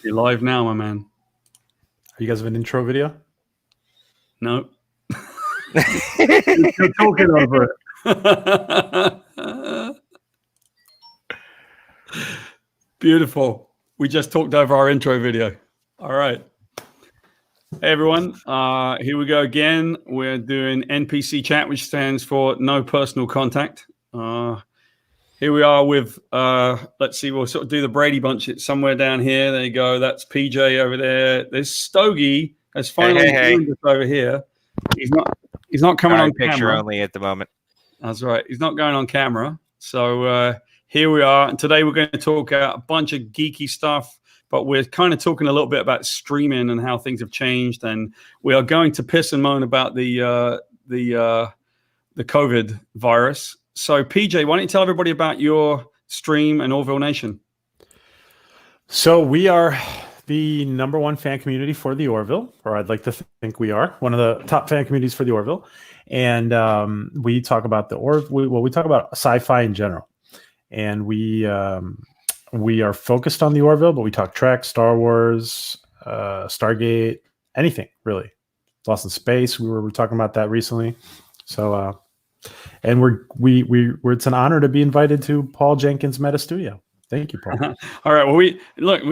You're live now, my man. You guys have an intro video? No. You're talking over it. Beautiful. We just talked over our intro video. All right. Hey, everyone. Here we go again. We're doing NPC chat, which stands for no personal contact. Here we are with, let's see, we'll sort of do the Brady Bunch. It's somewhere down here. There you go. That's PJ over there. There's Stoggy has finally joined us over here. He's not coming on picture camera. Only at the moment. That's right. He's not going on camera. So here we are. And today we're going to talk a bunch of geeky stuff, but we're kind of talking a little bit about streaming and how things have changed. And we are going to piss and moan about the COVID virus. So, PJ, why don't you tell everybody about your stream and Orville Nation? So we are the #1 fan community for the Orville, or I'd like to think we are one of the top fan communities for the Orville. And we talk about the we talk about sci-fi in general. And we are focused on the Orville, but we talk Trek, Star Wars, Stargate, anything really. Lost in Space. We were talking about that recently. So and it's an honor to be invited to Paul Jenkins Meta Studio. Thank you, Paul. All right. Well, we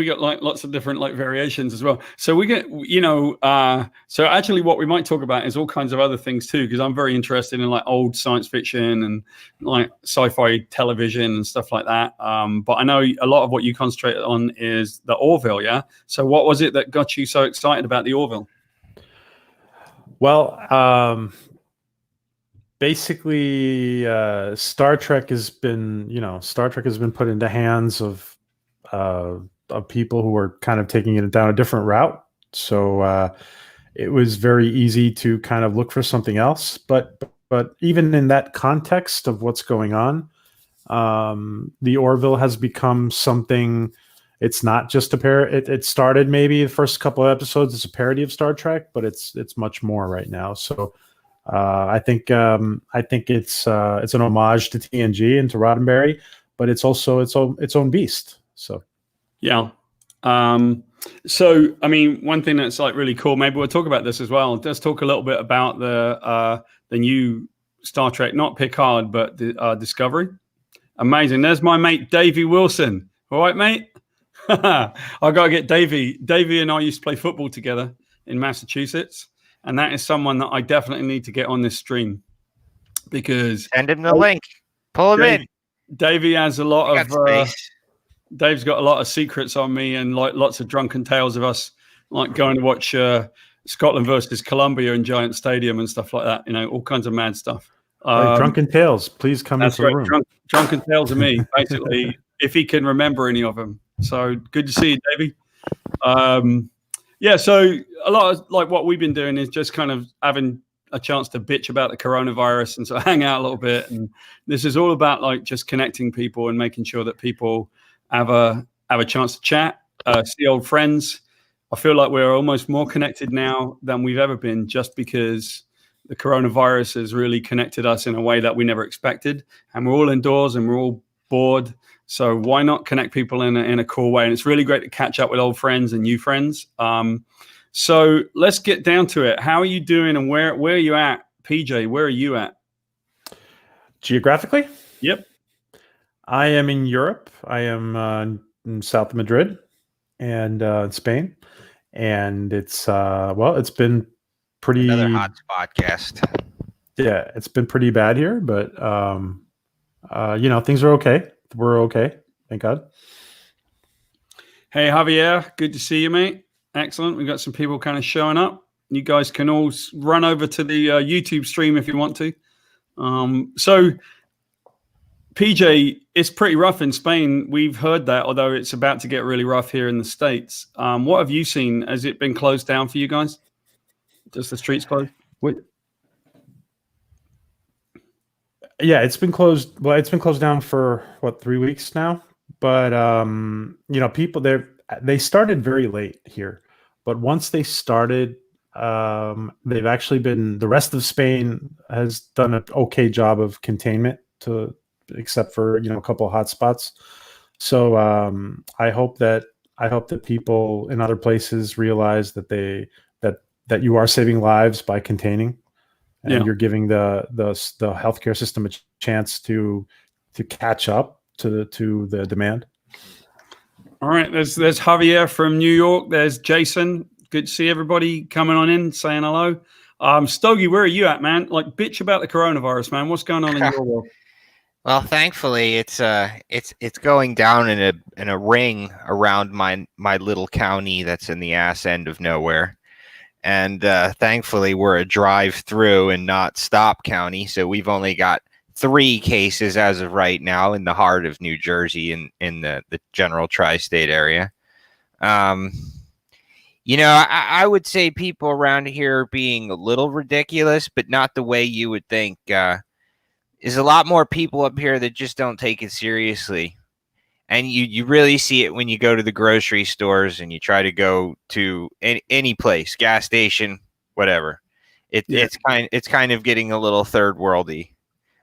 got like lots of different like variations as well. So we get, so actually what we might talk about is all kinds of other things too, because I'm very interested in like old science fiction and like sci-fi television and stuff like that. But I know a lot of what you concentrate on is the Orville. Yeah. So what was it that got you so excited about the Orville? Well, basically, Star Trek has been put into hands of people who are kind of taking it down a different route. So it was very easy to kind of look for something else. But even in that context of what's going on, the Orville has become something. It's not just a parody. It started maybe the first couple of episodes as a parody of Star Trek, but it's much more right now. So. I think it's an homage to TNG and to Roddenberry, but it's also its own beast. So, yeah. So, I mean, one thing that's like really cool. Maybe we'll talk about this as well. Let's talk a little bit about the new Star Trek, not Picard, but the Discovery. Amazing. There's my mate Davey Wilson. All right, mate. I gotta get Davey. Davey and I used to play football together in Massachusetts. And that is someone that I definitely need to get on this stream because send him the link. Pull him in. Davey has a lot of Dave's got a lot of secrets on me and like lots of drunken tales of us like going to watch Scotland versus Colombia in Giant Stadium and stuff like that. You know, all kinds of mad stuff. Drunken tales, please come into the room. Drunken tales of me, basically, if he can remember any of them. So good to see you, Davey. Yeah, so a lot of like what we've been doing is just kind of having a chance to bitch about the coronavirus and so hang out a little bit. And this is all about like just connecting people and making sure that people have a chance to chat, see old friends. I feel like we're almost more connected now than we've ever been just because the coronavirus has really connected us in a way that we never expected. And we're all indoors and we're all bored. So why not connect people in a cool way? And it's really great to catch up with old friends and new friends. So let's get down to it. How are you doing and where are you at? PJ, where are you at? Geographically? Yep. I am in Europe. I am in south of Madrid and in Spain. And it's, it's been pretty... Another hot spot guest. Yeah, it's been pretty bad here, but, things are okay. We're okay. Thank God. Hey, Javier. Good to see you, mate. Excellent. We've got some people kind of showing up. You guys can all run over to the YouTube stream if you want to. So, PJ, it's pretty rough in Spain. We've heard that, although it's about to get really rough here in the States. What have you seen? Has it been closed down for you guys? Just the streets closed? Yeah, it's been closed. Well, it's been closed down for 3 weeks now. But people they started very late here. But once they started, they've actually been. The rest of Spain has done an okay job of containment, except for a couple of hot spots. So I hope that I hope that people in other places realize that that you are saving lives by containing, and you're giving the healthcare system a chance to catch up to the demand. All right, there's Javier from New York. There's Jason. Good to see everybody coming on in, saying hello. Stoggy, where are you at, man? Like, bitch about the coronavirus, man. What's going on in your world? Well, thankfully, it's going down in a ring around my little county that's in the ass end of nowhere, and thankfully we're a drive-through and not stop county, so we've only got 3 cases as of right now in the heart of New Jersey in the general tri-state area. I would say people around here are being a little ridiculous, but not the way you would think. Is a lot more people up here that just don't take it seriously. And you really see it when you go to the grocery stores and you try to go to any place, gas station, whatever. It's kind of getting a little third worldy.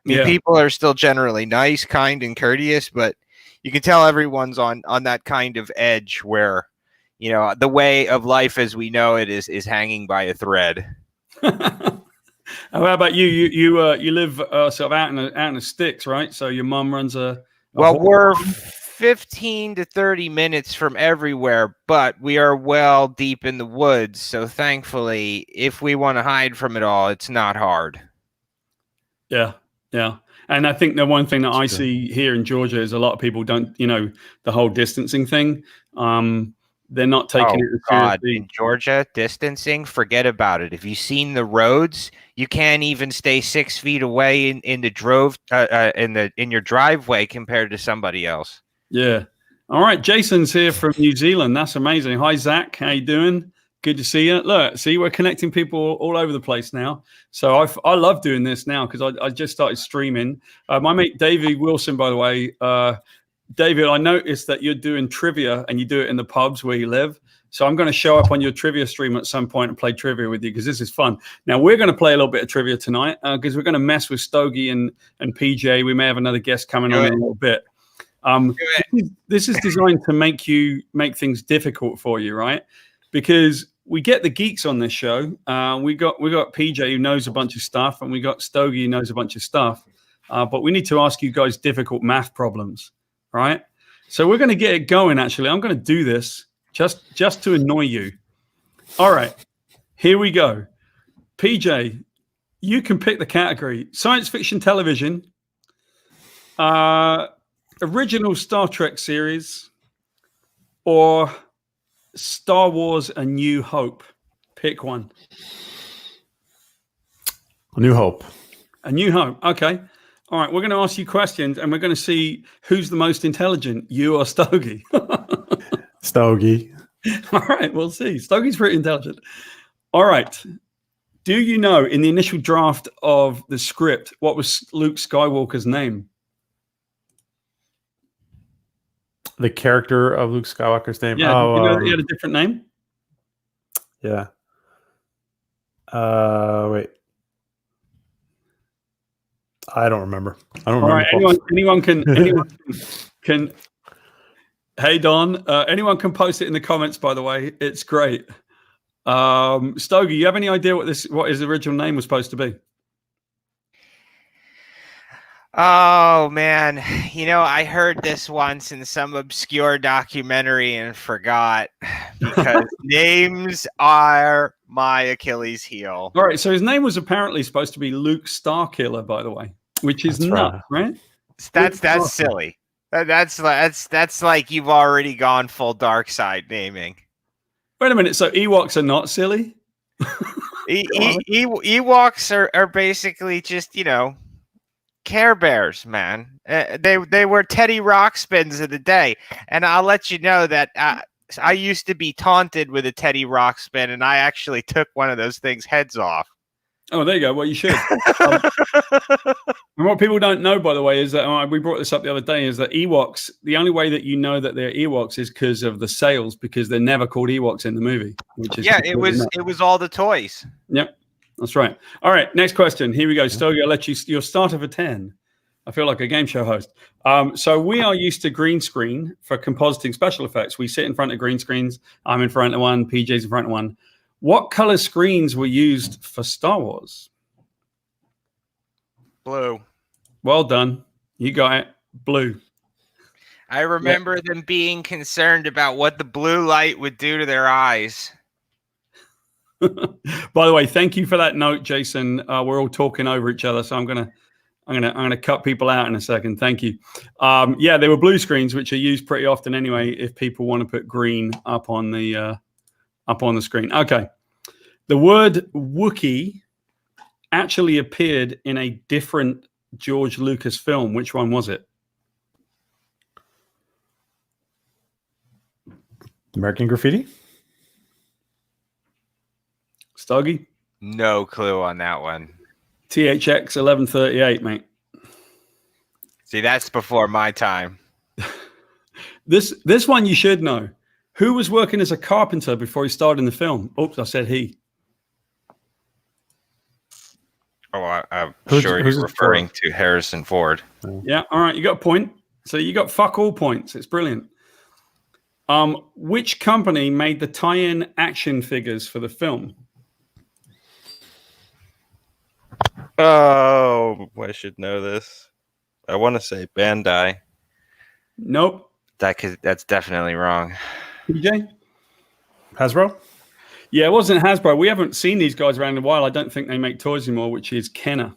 I mean, people are still generally nice, kind, and courteous, but you can tell everyone's on that kind of edge where, the way of life as we know it is hanging by a thread. How about you? You live sort of out in the sticks, right? So your mom runs a we're 15 to 30 minutes from everywhere, but we are well deep in the woods. So thankfully, if we want to hide from it all, it's not hard. Yeah. And I think the one thing that I see here in Georgia is a lot of people don't, the whole distancing thing. They're not taking it seriously. In Georgia, distancing, forget about it. If you've seen the roads, you can't even stay 6 feet away in your driveway compared to somebody else. Yeah. All right. Jason's here from New Zealand. That's amazing. Hi, Zach. How you doing? Good to see you. Look, see, we're connecting people all over the place now. So I love doing this now because I just started streaming. My mate David Wilson, by the way, David, I noticed that you're doing trivia and you do it in the pubs where you live. So I'm going to show up on your trivia stream at some point and play trivia with you because this is fun. Now, we're going to play a little bit of trivia tonight because we're going to mess with Stoggy and PJ. We may have another guest coming on in a little bit. This is designed to make things difficult for you, right? Because we get the geeks on this show. We got PJ who knows a bunch of stuff, and we got Stoggy who knows a bunch of stuff. But we need to ask you guys difficult math problems, right? So we're going to get it going. Actually, I'm going to do this just to annoy you. All right, here we go. PJ, you can pick the category: science fiction television, original Star Trek series, or Star Wars: A New Hope. Pick one. A New Hope. A New Hope. Okay. All right. We're going to ask you questions, and we're going to see who's the most intelligent, you or Stoggy. Stoggy. All right. We'll see. Stoggy's pretty intelligent. All right. Do you know in the initial draft of the script what was Luke Skywalker's name? The character of Luke Skywalker's name. Yeah. Did you know that he had a different name? Yeah. Wait. I don't remember. All right. Anyone can. Hey Don. Anyone can post it in the comments. By the way, it's great. Stoggy, you have any idea what his original name was supposed to be? Oh man, I heard this once in some obscure documentary and forgot because names are my Achilles heel. All right, so his name was apparently supposed to be Luke Starkiller, by the way, which is nuts, right? That's silly. That's like you've already gone full dark side naming. Wait a minute, so Ewoks are not silly? Ewoks are basically just Care Bears, man. They were Teddy Ruxpins of the day, and I'll let you know that I used to be taunted with a Teddy Ruxpin, and I actually took one of those things' heads off. Oh, there you go. Well, you should. And what people don't know, by the way, is that we brought this up the other day, is that Ewoks, the only way that you know that they're Ewoks is because of the sales, because they're never called Ewoks in the movie. Which is it was all the toys. Yep, that's right. All right, next question. Here we go. Stoggy, I'll let you. Your starter for 10. I feel like a game show host. So we are used to green screen for compositing special effects. We sit in front of green screens. I'm in front of one. PJ's in front of one. What color screens were used for Star Wars? Blue. Well done. You got it. Blue. I remember them being concerned about what the blue light would do to their eyes. By the way, thank you for that note, Jason. We're all talking over each other, so I'm gonna cut people out in a second. Thank you. Yeah, they were blue screens, which are used pretty often anyway. If people want to put green up on the screen. Okay. The word Wookiee actually appeared in a different George Lucas film. Which one was it? American Graffiti? Stoggy? No clue on that one. THX 1138, mate. See, that's before my time. This one you should know. Who was working as a carpenter before he starred in the film? Oops, I said he. Oh, I'm sure you're referring to Harrison Ford. Yeah, all right, you got a point. So you got fuck all points. It's brilliant. Which company made the tie-in action figures for the film? Oh, I should know this. I want to say Bandai. Nope. That's definitely wrong. PJ? Hasbro? Yeah, it wasn't Hasbro. We haven't seen these guys around in a while. I don't think they make toys anymore, which is Kenner.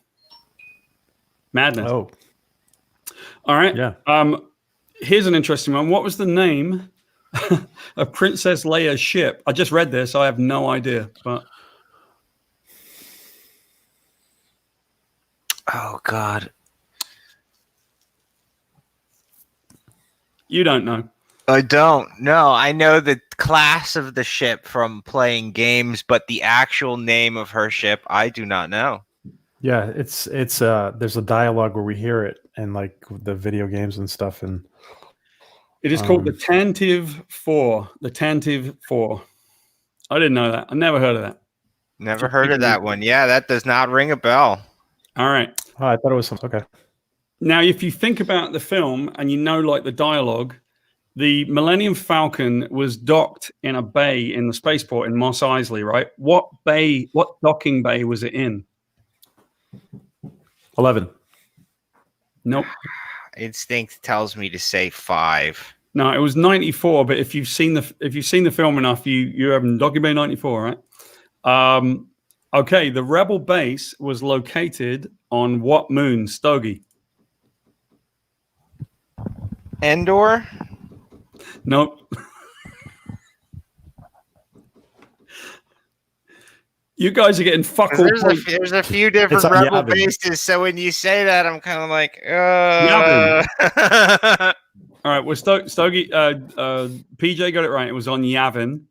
Madness. Oh. All right. Yeah. Here's an interesting one. What was the name of Princess Leia's ship? I just read this. I have no idea, but Oh, God. you don't know. I don't know. I know the class of the ship from playing games, but the actual name of her ship, I do not know. Yeah, it's there's a dialogue where we hear it in like the video games and stuff, and It is called the Tantive 4. The Tantive 4. I didn't know that. I never heard of that. Never heard of that one. Yeah, that does not ring a bell. All right. oh, I thought it was some okay. Now, if you think about the film and you know, like the dialogue, the Millennium Falcon was docked in a bay in the spaceport in Mos Eisley, right? What docking bay was it in? 11. Nope. Instinct tells me to say 5. No, it was 94. But if you've seen the film enough, you have Docking Bay 94, right? Okay, the Rebel base was located on what moon? Stogie. Endor? Nope. You guys are getting fuck all points. There's a few different on Rebel Yavin. bases, so when you say that, I'm kind of like, All right, well, Stogie, PJ got it right. It was on Yavin.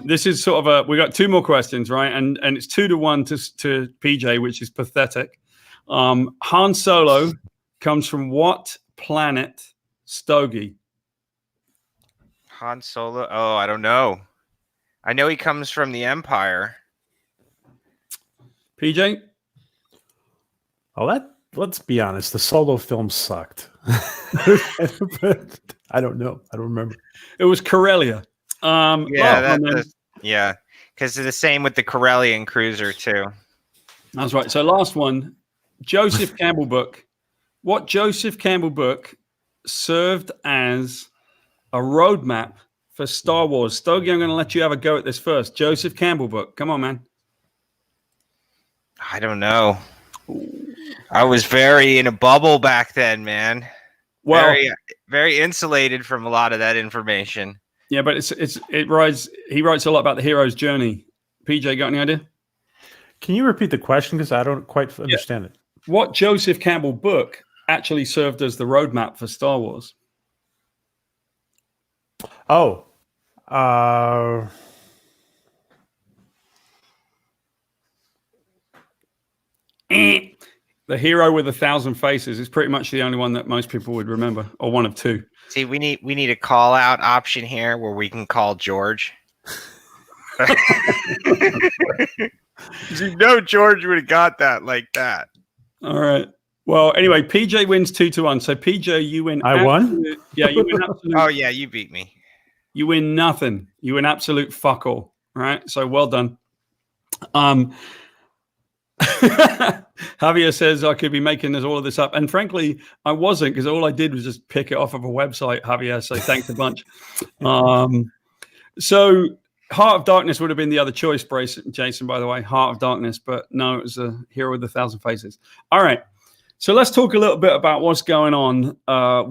This is sort of we got 2 more questions, right? And it's 2-1 to PJ, which is pathetic. Han Solo comes from what planet? Stogie. Han Solo? Oh, I don't know. I know he comes from the Empire. PJ? Oh, let's be honest. The Solo film sucked. I don't know. I don't remember. It was Corellia. Yeah, because it's the same with the Corellian cruiser too. That's right. So last one, Joseph Campbell book. What Joseph Campbell book served as a roadmap for Star Wars? Stogie, I'm going to let you have a go at this first. Joseph Campbell book. Come on, man. I don't know. I was very in a bubble back then, man. Well, Very, very insulated from a lot of that information. yeah, but he writes a lot about the hero's journey. PJ, got any idea? Can you repeat the question because I don't quite understand it? What Joseph Campbell book actually served as the roadmap for Star Wars? Oh, The Hero with 1,000 Faces is pretty much the only one that most people would remember, or one of 2. See, we need a call out option here where we can call George. You know George would have got that like that. All right. Well, anyway, PJ wins 2-1. So PJ, you win. I won? Yeah, you win absolute. Oh yeah, you beat me. You win nothing. You win absolute fuck all. Right. So well done. Javier says I could be making all of this up, and frankly, I wasn't, because all I did was just pick it off of a website. Javier, so thanks a bunch. So Heart of Darkness would have been the other choice, Jason. By the way, Heart of Darkness, but no, it was a Hero with 1,000 Faces. All right. So let's talk a little bit about what's going on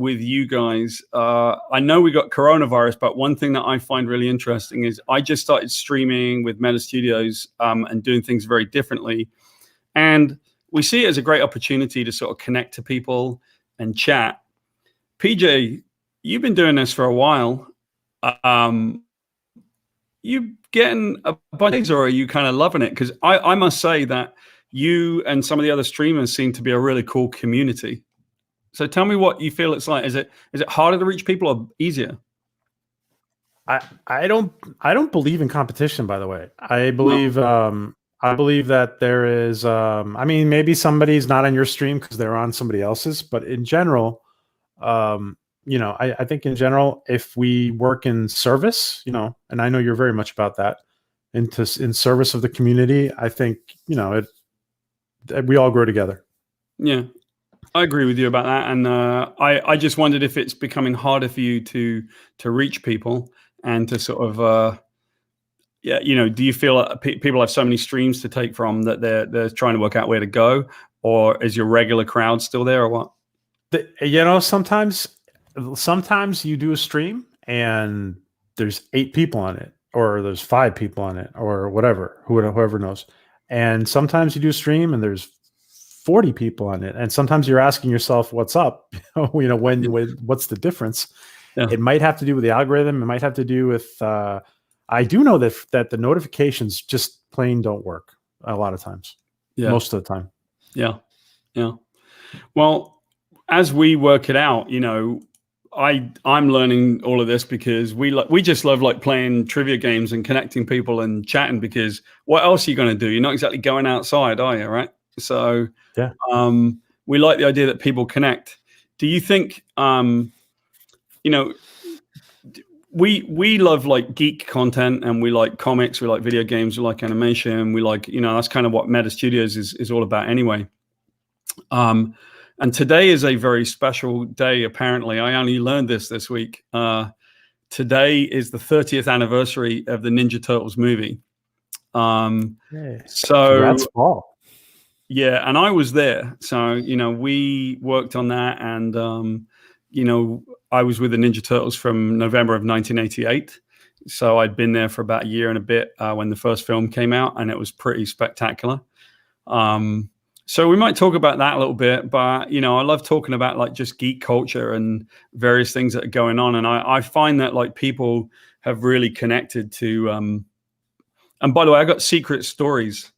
with you guys. I know we got coronavirus, but one thing that I find really interesting is I just started streaming with Meta Studios and doing things very differently. And we see it as a great opportunity to sort of connect to people and chat. PJ, you've been doing this for a while. You getting a bunch, or are you kind of loving it? Because I must say that you and some of the other streamers seem to be a really cool community. So tell me what you feel it's like. Is it harder to reach people or easier? I don't believe in competition, by the way. I believe that there is I mean, maybe somebody's not on your stream because they're on somebody else's, but in general, I think in general, if we work in service, and I know you're very much about that, in service of the community, I think, we all grow together. Yeah, I agree with you about that. And I just wondered if it's becoming harder for you to reach people and to sort of, do you feel like people have so many streams to take from that they're trying to work out where to go, or is your regular crowd still there, or what? Sometimes you do a stream and there's 8 people on it, or there's 5 people on it, or whatever, whoever knows. And sometimes you do a stream and there's 40 people on it. And sometimes you're asking yourself, what's up? What's the difference? Yeah. It might have to do with the algorithm. It might have to do with, I do know that the notifications just plain don't work a lot of times. Yeah. Most of the time. Yeah. Yeah. Well, as we work it out, I'm learning all of this because we just love like playing trivia games and connecting people and chatting, because what else are you going to do? You're not exactly going outside, are you? Right. So yeah, we like the idea that people connect. Do you think, we love like geek content, and we like comics, we like video games, we like animation, we like, that's kind of what Meta Studios is all about anyway. And today is a very special day, apparently. I only learned this week. Today is the 30th anniversary of the Ninja Turtles movie. So that's Paul. Yeah, and I was there. So, we worked on that, and, I was with the Ninja Turtles from November of 1988. So I'd been there for about a year and a bit when the first film came out, and it was pretty spectacular. So we might talk about that a little bit, but, I love talking about like just geek culture and various things that are going on. And I find that like people have really connected to, and by the way, I got secret stories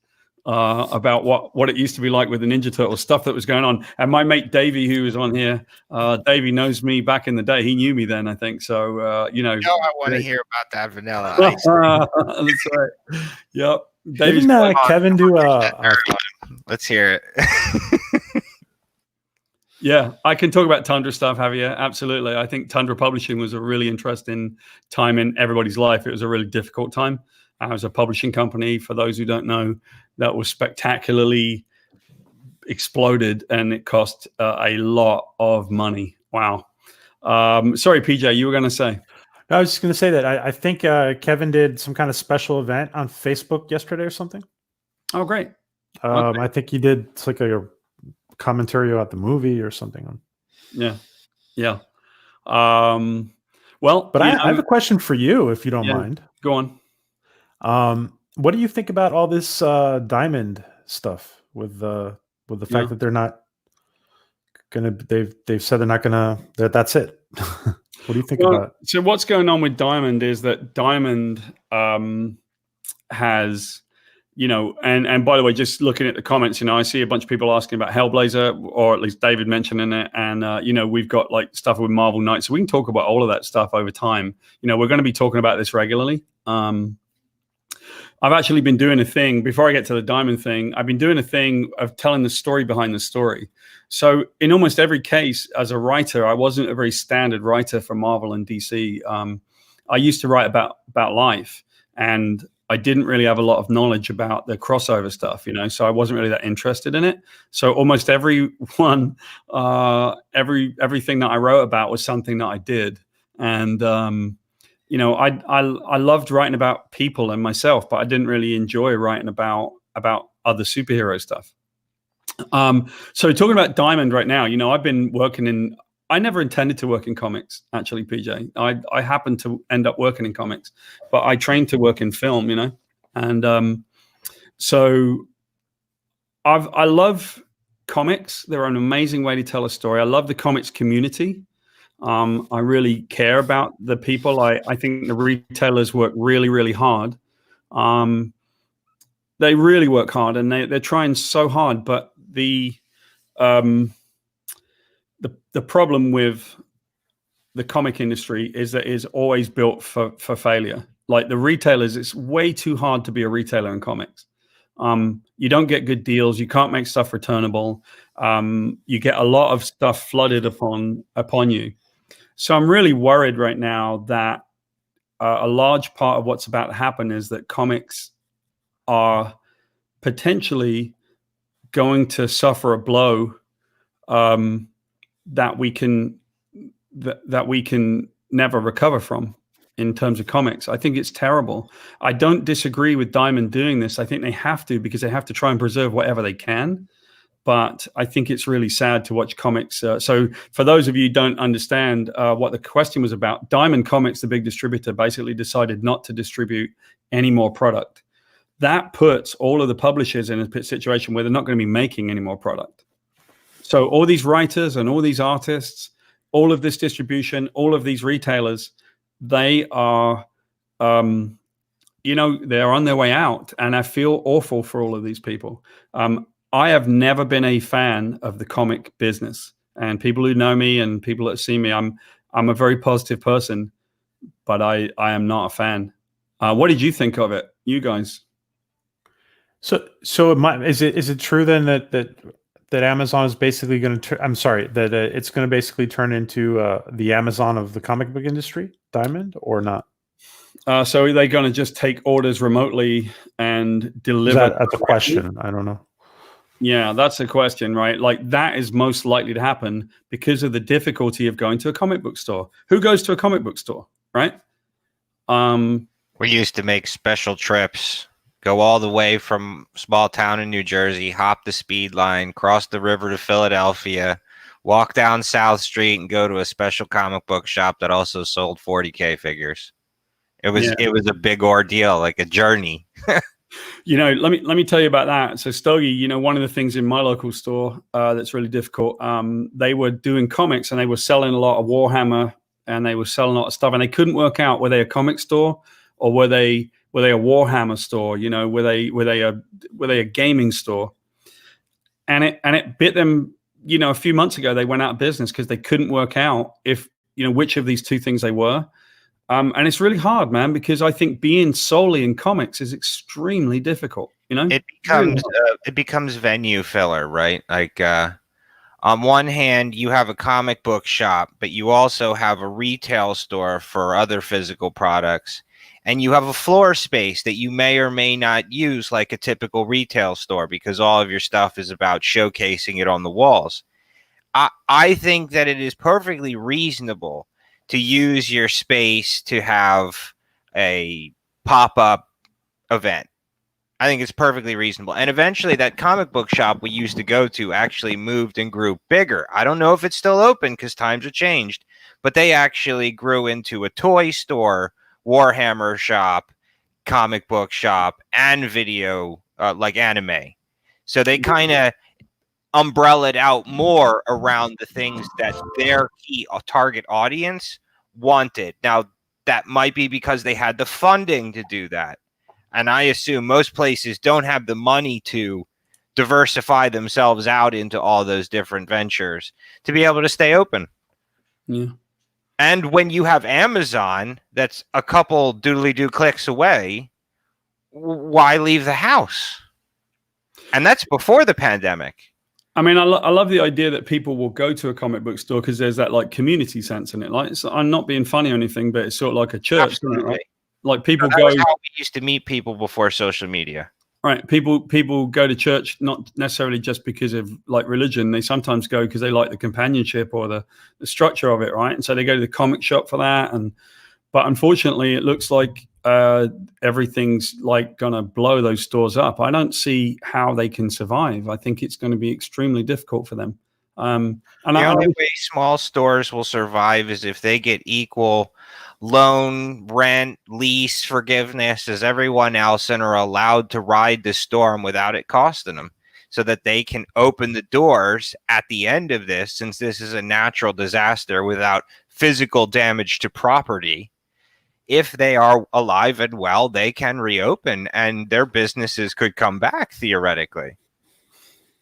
about what it used to be like with the Ninja Turtles, stuff that was going on. And my mate Davey, who was on here, Davey knows me back in the day. He knew me then, I think. So, I want to hear about that vanilla ice. That's right. Yep. Didn't Kevin do Let's hear it. Yeah, I can talk about Tundra stuff, Javier. Absolutely. I think Tundra Publishing was a really interesting time in everybody's life. It was a really difficult time. I was a publishing company, for those who don't know, that was spectacularly exploded, and it cost a lot of money. Wow. Sorry, PJ, you were going to say? I was just going to say that I think Kevin did some kind of special event on Facebook yesterday or something. Oh, great. Okay. I think he did like a commentary about the movie or something. Yeah. Yeah. Well, but I have a question for you, if you don't mind. Go on. What do you think about all this Diamond stuff with the fact that they're not gonna? They've said they're not gonna. That's it. What do you think about it? So what's going on with Diamond is that Diamond has, and by the way, just looking at the comments, I see a bunch of people asking about Hellblazer, or at least David mentioning it. And, we've got like stuff with Marvel Knights. So we can talk about all of that stuff over time. We're going to be talking about this regularly. I've actually been doing a thing before I get to the Diamond thing. I've been doing a thing of telling the story behind the story. So in almost every case, as a writer, I wasn't a very standard writer for Marvel and DC. I used to write about life, and I didn't really have a lot of knowledge about the crossover stuff, so I wasn't really that interested in it. So almost everything that I wrote about was something that I did. And, I loved writing about people and myself, but I didn't really enjoy writing about other superhero stuff. So talking about Diamond right now, I've been working I never intended to work in comics, actually, PJ. I happened to end up working in comics, but I trained to work in film, and so I love comics. They're an amazing way to tell a story. I love the comics community. I really care about the people. I think the retailers work really, really hard. They really work hard, and they're trying so hard. But the problem with the comic industry is that it's always built for failure. Like the retailers, it's way too hard to be a retailer in comics. You don't get good deals. You can't make stuff returnable. You get a lot of stuff flooded upon you. So I'm really worried right now that a large part of what's about to happen is that comics are potentially going to suffer a blow that we can never recover from in terms of comics. I think it's terrible. I don't disagree with Diamond doing this. I think they have to, because they have to try and preserve whatever they can. But I think it's really sad to watch comics. So for those of you who don't understand what the question was about, Diamond Comics, the big distributor, basically decided not to distribute any more product. That puts all of the publishers in a situation where they're not going to be making any more product. So all these writers and all these artists, all of this distribution, all of these retailers, they are, they're on their way out. And I feel awful for all of these people. I have never been a fan of the comic business, and people who know me and people that see me, I'm a very positive person, but I am not a fan. What did you think of it, you guys? So is it true then that Amazon is basically going to? I'm sorry, that it's going to basically turn into the Amazon of the comic book industry, Diamond, or not? So are they going to just take orders remotely and deliver? Is that the question? I don't know. Yeah, that's the question, right? Like that is most likely to happen because of the difficulty of going to a comic book store. Who goes to a comic book store, right? We used to make special trips, go all the way from small town in New Jersey, hop the speed line, cross the river to Philadelphia, walk down South Street and go to a special comic book shop that also sold 40K figures. It was a big ordeal, like a journey. Let me tell you about that. So STOGGY, one of the things in my local store that's really difficult, they were doing comics and they were selling a lot of Warhammer and they were selling a lot of stuff, and they couldn't work out, were they a comic store or were they a Warhammer store? Were they a gaming store? And it bit them. A few months ago they went out of business because they couldn't work out if which of these two things they were. And it's really hard, man, because I think being solely in comics is extremely difficult. It becomes venue filler, right? Like on one hand, you have a comic book shop, but you also have a retail store for other physical products, and you have a floor space that you may or may not use like a typical retail store because all of your stuff is about showcasing it on the walls. I think that it is perfectly reasonable to use your space to have a pop-up event. I think it's perfectly reasonable. And eventually that comic book shop we used to go to actually moved and grew bigger. I don't know if it's still open because times have changed, but they actually grew into a toy store, Warhammer shop, comic book shop, and video, like anime. So they kind of umbrellaed out more around the things that their key target audience wanted. Now, that might be because they had the funding to do that. And I assume most places don't have the money to diversify themselves out into all those different ventures to be able to stay open. Yeah. And when you have Amazon, that's a couple doodly-doo clicks away, why leave the house? And that's before the pandemic. I mean, I love the idea that people will go to a comic book store because there's that like community sense in it. Like, I'm not being funny or anything, but it's sort of like a church, isn't it, right? Like people that go. was how we used to meet people before social media. Right. People go to church not necessarily just because of like religion. They sometimes go because they like the companionship or the structure of it, right? And so they go to the comic shop for that. But unfortunately, it looks like everything's like going to blow those stores up. I don't see how they can survive. I think it's going to be extremely difficult for them. And the only way small stores will survive is if they get equal loan, rent, lease forgiveness as everyone else and are allowed to ride the storm without it costing them, so that they can open the doors at the end of this, since this is a natural disaster, without physical damage to property. If they are alive and well, they can reopen and their businesses could come back theoretically.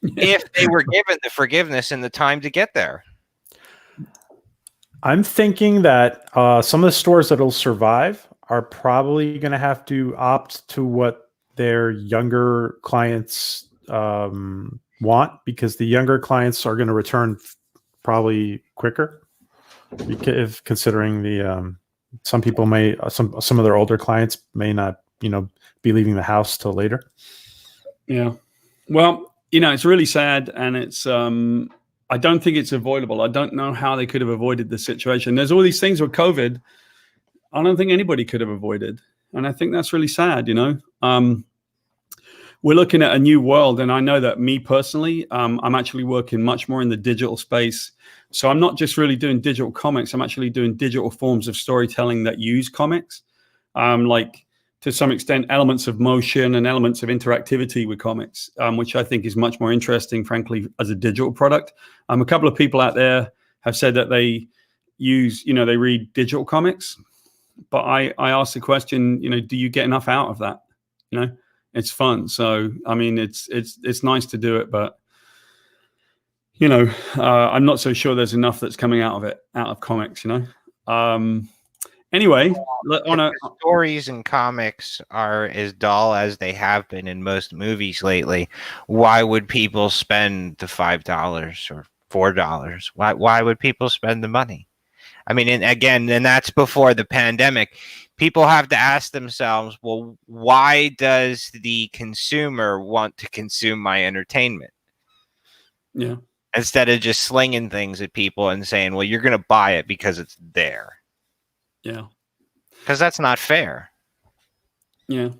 If they were given the forgiveness and the time to get there. I'm thinking that some of the stores that'll survive are probably going to have to opt to what their younger clients want, because the younger clients are going to return probably quicker, if considering the some people may some of their older clients may not be leaving the house till later. Yeah. Well, it's really sad, and it's I don't think it's avoidable. I don't know how they could have avoided the situation. There's all these things with COVID I don't think anybody could have avoided, and I think that's really sad. We're looking at a new world, and I know that me personally, I'm actually working much more in the digital space. So I'm not just really doing digital comics. I'm actually doing digital forms of storytelling that use comics, like to some extent elements of motion and elements of interactivity with comics, which I think is much more interesting, frankly, as a digital product. A couple of people out there have said that they use, they read digital comics, but I asked the question, do you get enough out of that? It's fun. So, I mean, it's nice to do it, but I'm not so sure there's enough that's coming out of comics, Anyway, stories and comics are as dull as they have been in most movies lately. Why would people spend the $5 or $4? Why would people spend the money? I mean, and that's before the pandemic. People have to ask themselves, well, why does the consumer want to consume my entertainment? Yeah. Instead of just slinging things at people and saying, well, you're going to buy it because it's there. Yeah. Because that's not fair. Yeah.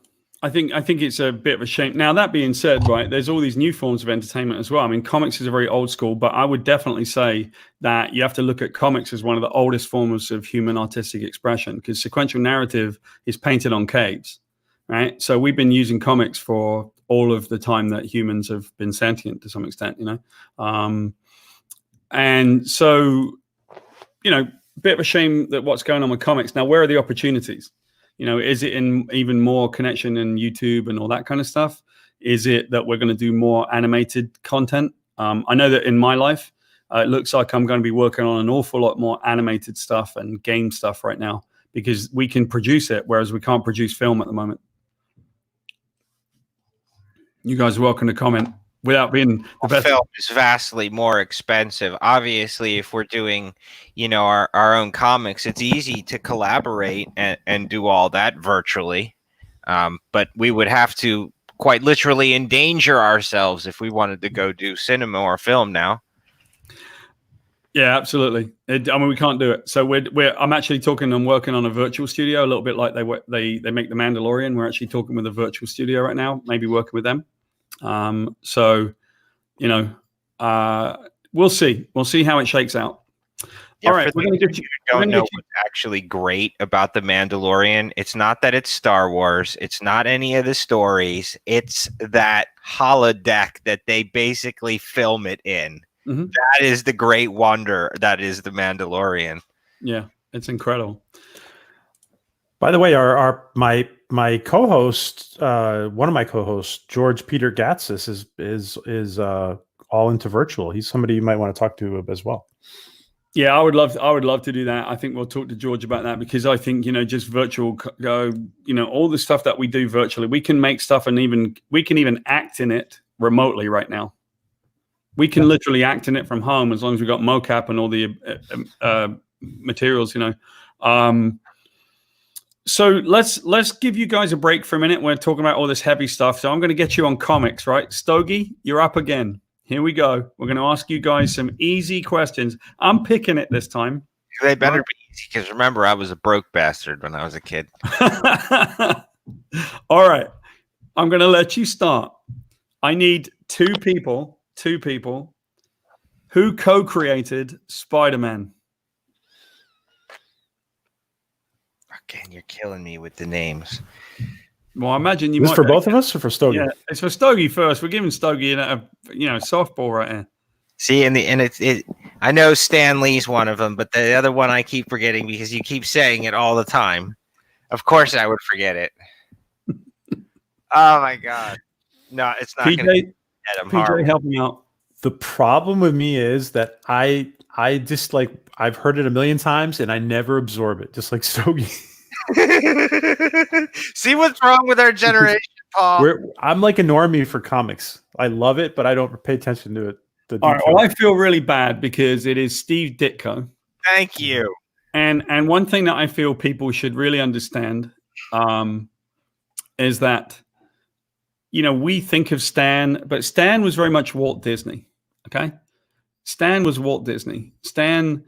I think it's a bit of a shame. Now, that being said, right, there's all these new forms of entertainment as well. I mean, comics is a very old school, but I would definitely say that you have to look at comics as one of the oldest forms of human artistic expression, because sequential narrative is painted on caves, right? So we've been using comics for all of the time that humans have been sentient to some extent, and so, bit of a shame that what's going on with comics. Now, where are the opportunities? Is it in even more connection in YouTube and all that kind of stuff? Is it that we're going to do more animated content? I know that in my life, it looks like I'm going to be working on an awful lot more animated stuff and game stuff right now, because we can produce it, whereas we can't produce film at the moment. You guys are welcome to comment without being the best. Film is vastly more expensive. Obviously, if we're doing, our own comics, it's easy to collaborate and do all that virtually. But we would have to quite literally endanger ourselves if we wanted to go do cinema or film now. Yeah, absolutely. We can't do it. So I'm actually talking and working on a virtual studio, a little bit like they make The Mandalorian. We're actually talking with a virtual studio right now, maybe working with them. So, we'll see. We'll see how it shakes out. Yeah, all right. We're don't know what's actually great about The Mandalorian. It's not that it's Star Wars. It's not any of the stories. It's that holodeck that they basically film it in. Mm-hmm. That is the great wonder that is The Mandalorian. Yeah, it's incredible. By the way, my co-host, one of my co-hosts, George Peter Gatsis, is all into virtual. He's somebody you might want to talk to as well. Yeah, I would love to do that. I think we'll talk to George about that because I think, just virtual go, all the stuff that we do virtually, we can make stuff and we can even act in it remotely right now. We can literally act in it from home as long as we've got mocap and all the materials, So let's give you guys a break for a minute. We're talking about all this heavy stuff. So I'm going to get you on comics, right? Stoggy, you're up again. Here we go. We're going to ask you guys some easy questions. I'm picking it this time. They better be easy because remember, I was a broke bastard when I was a kid. All right. I'm going to let you start. I need two people who co-created Spider-Man. Again, you're killing me with the names. Well, I imagine you Is might. This for both of us or for Stoggy? Yeah, it's for Stoggy first. We're giving Stoggy a softball right here. See, and it. I know Stan Lee's one of them, but the other one I keep forgetting because you keep saying it all the time. Of course, I would forget it. Oh my god! No, it's not. PJ, help me out. The problem with me is that I just I've heard it a million times and I never absorb it, just like Stoggy. See what's wrong with our generation, Paul? I'm like a normie for comics. I love it, but I don't pay attention to it. All right, well, I feel really bad because it is Steve Ditko. Thank you. And one thing that I feel people should really understand is that, we think of Stan, but Stan was very much Walt Disney. Okay, Stan was Walt Disney. Stan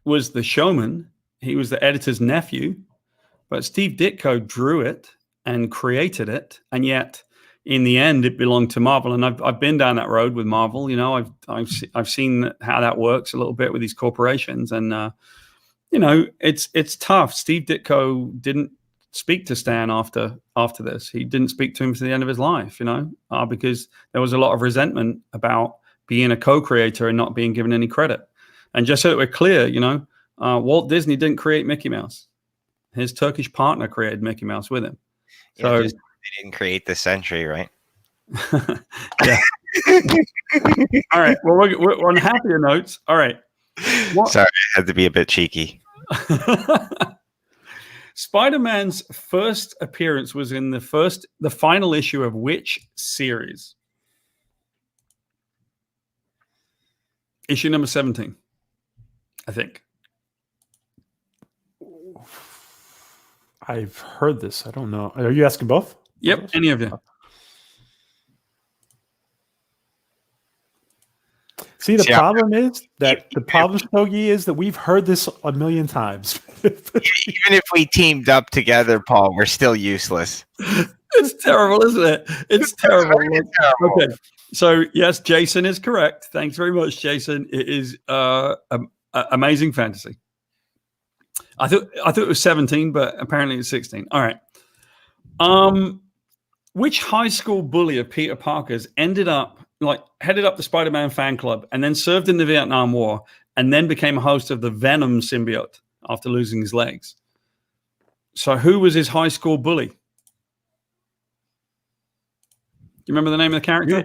was the showman. He was the editor's nephew. But Steve Ditko drew it and created it, and yet in the end, it belonged to Marvel. And I've been down that road with Marvel. I've seen how that works a little bit with these corporations, and it's tough. Steve Ditko didn't speak to Stan after this. He didn't speak to him to the end of his life. Because there was a lot of resentment about being a co-creator and not being given any credit. And just so that we're clear, Walt Disney didn't create Mickey Mouse. His Turkish partner created Mickey Mouse with him. So they didn't create the century, right? Yeah. All right. Well, we're on happier notes. All right. Sorry, I had to be a bit cheeky. Spider-Man's first appearance was in the final issue of which series? Issue number 17, I think. I've heard this. I don't know. Are you asking both? Yep, any of you. See, the problem is that Stoggy, is that we've heard this a million times. Even if we teamed up together, Paul, we're still useless. It's terrible, isn't it? It's terrible. Okay. So, yes, Jason is correct. Thanks very much, Jason. It is amazing fantasy. I thought it was 17, but apparently it's 16. All right. Which high school bully of Peter Parker's headed up the Spider-Man fan club and then served in the Vietnam War and then became a host of the Venom symbiote after losing his legs? So who was his high school bully? Do you remember the name of the character? Yeah.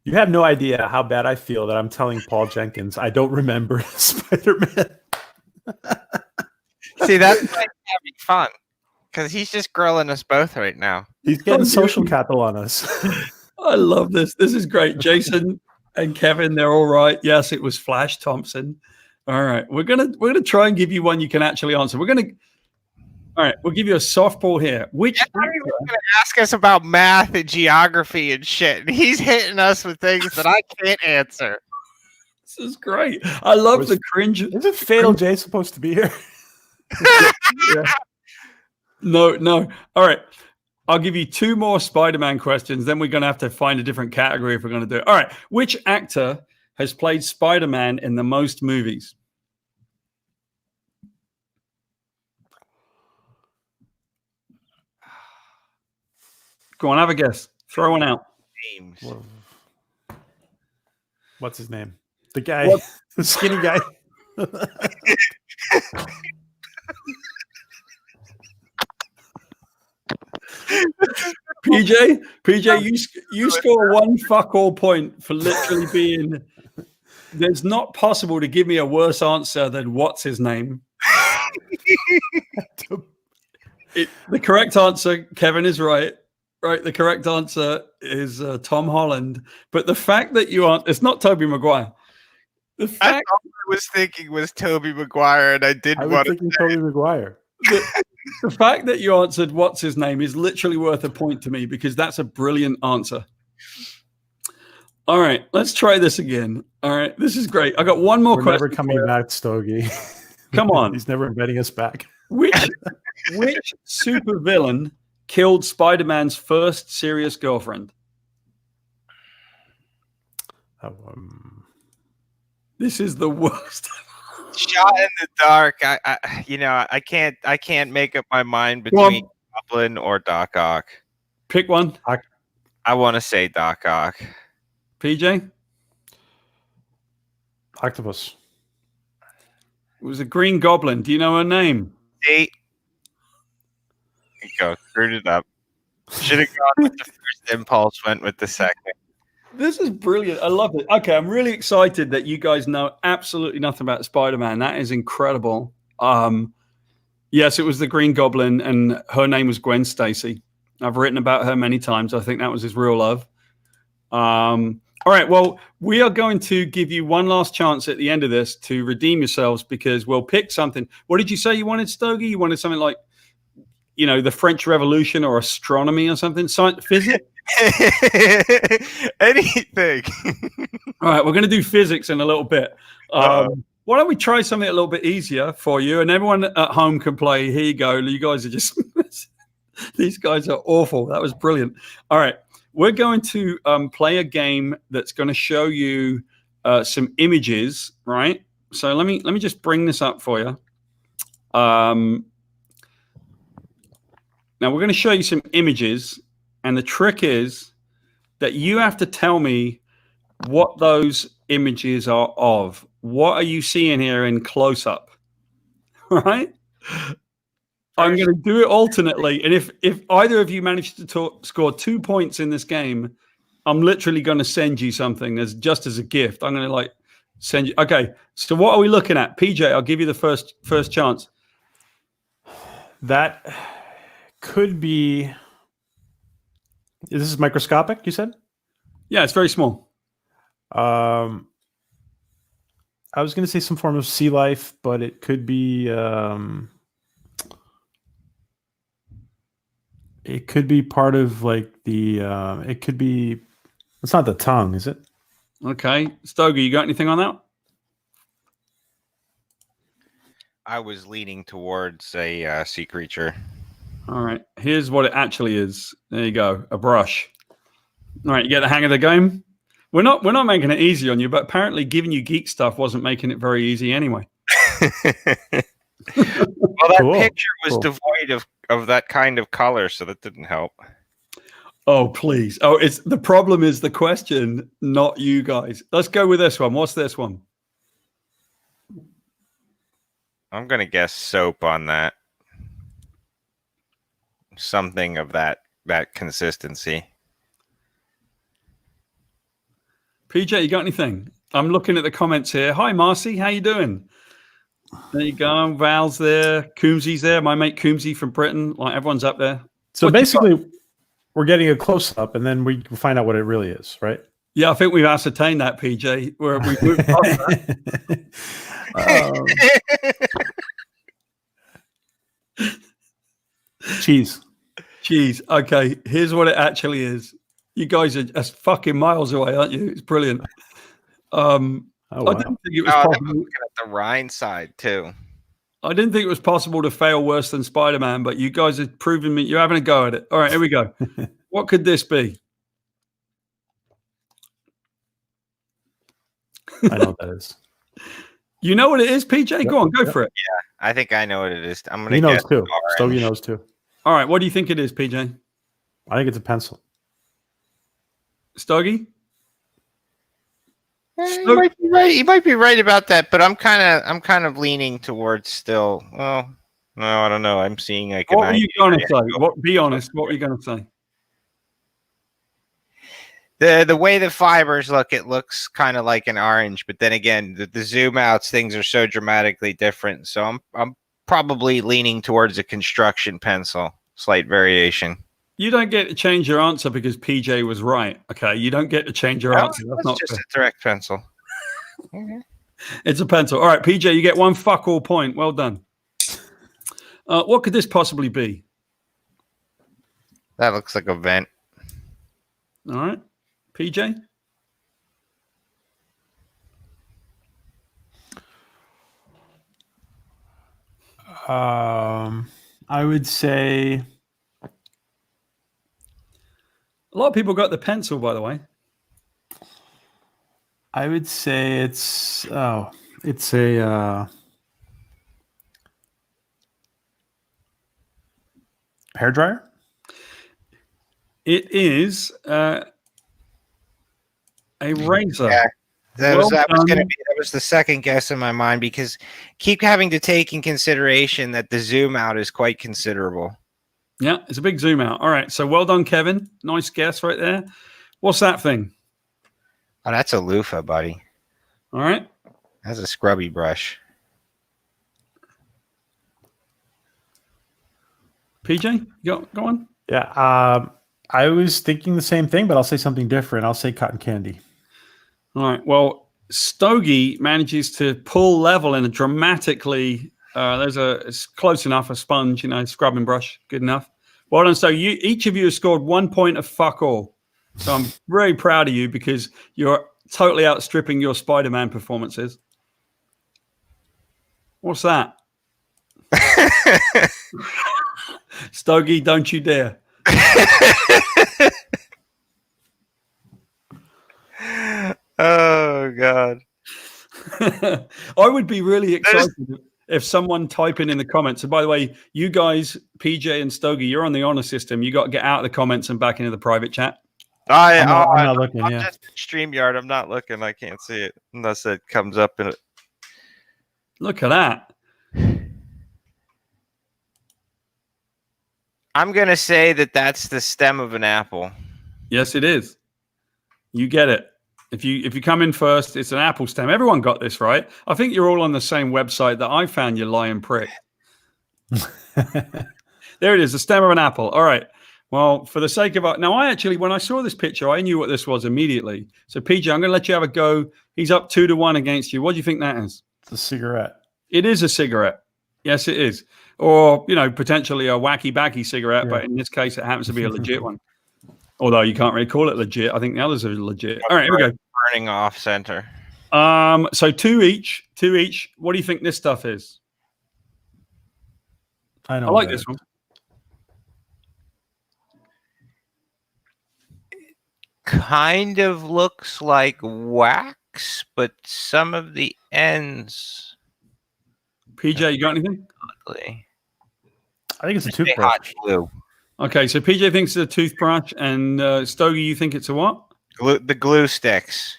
You have no idea how bad I feel that I'm telling Paul Jenkins I don't remember Spider-Man. See, that's like having fun because he's just grilling us both right now. He's getting social capital on us. I love this. This is great. Jason and Kevin, they're all right. Yes, it was Flash Thompson. All right, we're gonna try and give you one you can actually answer. All right, we'll give you a softball here. Which He's going to ask us about math and geography and shit, and he's hitting us with things that I can't answer. This is great. I love the cringe. Isn't Fatal J supposed to be here? Yeah. No. All right. I'll give you two more Spider-Man questions. Then we're going to have to find a different category if we're going to do it. All right. Which actor has played Spider-Man in the most movies? Go on, have a guess. Throw one out. Names. What's his name? The guy, the skinny guy. PJ, you score one fuck all point for literally being there's not possible to give me a worse answer than what's his name. The correct answer, Kevin is right. Right, the correct answer is Tom Holland. But the fact that you aren't, it's not Tobey Maguire. The fact I was thinking was Tobey Maguire, and I didn't want to thinking Tobey Maguire. The fact that you answered what's his name is literally worth a point to me because that's a brilliant answer. All right, let's try this again. All right, this is great. I got one more question. Never coming back, Stoggy. Come on. He's never inviting us back. Which supervillain killed Spider-Man's first serious girlfriend? This is the worst. Shot in the dark. I can't make up my mind between Goblin or Doc Ock. Pick one. I want to say Doc Ock. PJ? Octopus. It was a Green Goblin. Do you know her name? There you go. Screwed it up. Should have gone with the first impulse, went with the second. This is brilliant. I love it. Okay, I'm really excited that you guys know absolutely nothing about Spider-Man. That is incredible. Yes, it was the Green Goblin, and her name was Gwen Stacy. I've written about her many times. I think that was his real love. All right, well, we are going to give you one last chance at the end of this to redeem yourselves because we'll pick something. What did you say you wanted, Stogie? You wanted something like, the French Revolution or astronomy or something? Science, physics? Anything. All right, we're going to do physics in a little bit. Why don't we try something a little bit easier for you, and everyone at home can play. Here you go. You guys are just these guys are awful. That was brilliant. All right, we're going to play a game that's going to show you some images. Right. So let me just bring this up for you. Now we're going to show you some images. And the trick is that you have to tell me what those images are of. What are you seeing here in close-up? Right? I'm going to do it alternately. And if either of you manage to score 2 points in this game, I'm literally going to send you something as a gift. I'm going to send you. Okay. So what are we looking at? PJ, I'll give you the first chance. That could be... This is microscopic, you said? Yeah, it's very small. I was going to say some form of sea life, but it could be part of it could be, it's not the tongue, is it? Okay. Stogie, you got anything on that? I was leaning towards a sea creature. All right. Here's what it actually is. There you go. A brush. All right. You get the hang of the game. We're not making it easy on you, but apparently giving you geek stuff wasn't making it very easy anyway. Well, that picture was devoid of that kind of color, so that didn't help. Oh, please. Oh, the problem is the question, not you guys. Let's go with this one. What's this one? I'm going to guess soap on that. Something of that consistency. PJ, you got anything? I'm looking at the comments here. Hi, Marcy. How you doing? There you go. Val's there. Coombsy's there. My mate Coombsy from Britain. Everyone's up there. So basically, we're getting a close-up, and then we find out what it really is, right? Yeah, I think we've ascertained that, PJ. We've moved past that. Cheese. Okay, here's what it actually is. You guys are just fucking miles away, aren't you? It's brilliant. Oh, wow. I didn't think it was possible. I'm looking at the Rhine side too. I didn't think it was possible to fail worse than Spider-Man, but you guys have proven me. You're having a go at it. All right, here we go. What could this be? I know what that is. You know what it is, PJ? Yep, go on, go for it. Yeah, I think I know what it is. I'm gonna. He knows guess too. orange. Stogie knows too. All right, what do you think it is, PJ? I think it's a pencil. Stogie? You might be right. You might be right about that, but I'm kind of leaning towards still. Well, no, I don't know. I'm seeing like. What were you going to say? Be honest. What were you going to say? The way the fibers look, it looks kind of like an orange, but then again, the zoom outs, things are so dramatically different. So I'm probably leaning towards a construction pencil, slight variation. You don't get to change your answer because PJ was right. Okay, you don't get to change your answer. That's not just fair. a direct pencil. It's a pencil. All right, PJ, you get one fuck all point. Well done. What could this possibly be? That looks like a vent. All right, PJ. I would say A lot of people got the pencil, by the way. I would say it's a hairdryer. It is a razor. Yeah. That Well was the second guess in my mind because keep having to take in consideration that the zoom out is quite considerable. Yeah, it's a big zoom out. All right, so well done, Kevin. Nice guess right there. What's that thing? Oh, that's a loofah, buddy. All right. That's a scrubby brush. PJ, go on. Yeah. I was thinking the same thing, but I'll say something different. I'll say cotton candy. All right. Well, Stoggy manages to pull level in a dramatically. It's close enough. A sponge, scrubbing brush, good enough. Well done. So each of you have scored 1 point of fuck all. So I'm very proud of you because you're totally outstripping your Spider-Man performances. What's that? Stoggy, don't you dare. Oh God. I would be really excited if someone typing in the comments. And by the way, you guys, PJ and Stoggy, you're on the honor system. You got to get out of the comments and back into the private chat. I'm not looking. I'm just in StreamYard. I'm not looking. I can't see it unless it comes up in it. Look at that. I'm gonna say that that's the stem of an apple. Yes, it is. You get it. If you come in first, it's an apple stem. Everyone got this right. I think you're all on the same website that I found, you lying prick. There it is, the stem of an apple. All right. Well, for the sake of now, when I saw this picture, I knew what this was immediately. So, PJ, I'm going to let you have a go. He's up 2-1 against you. What do you think that is? It's a cigarette. It is a cigarette. Yes, it is. Or, potentially a wacky-backy cigarette, but in this case, it happens to be a legit one. Although you can't really call it legit. I think the others are legit. All right, here we go. Burning off center. So 2 each. What do you think this stuff is? I like this one. Kind of looks like wax, but some of the ends. PJ, you got anything? Ugly. I think it's a toothbrush. Hot glue. Okay, so PJ thinks it's a toothbrush, and Stogie, you think it's a what? The glue sticks.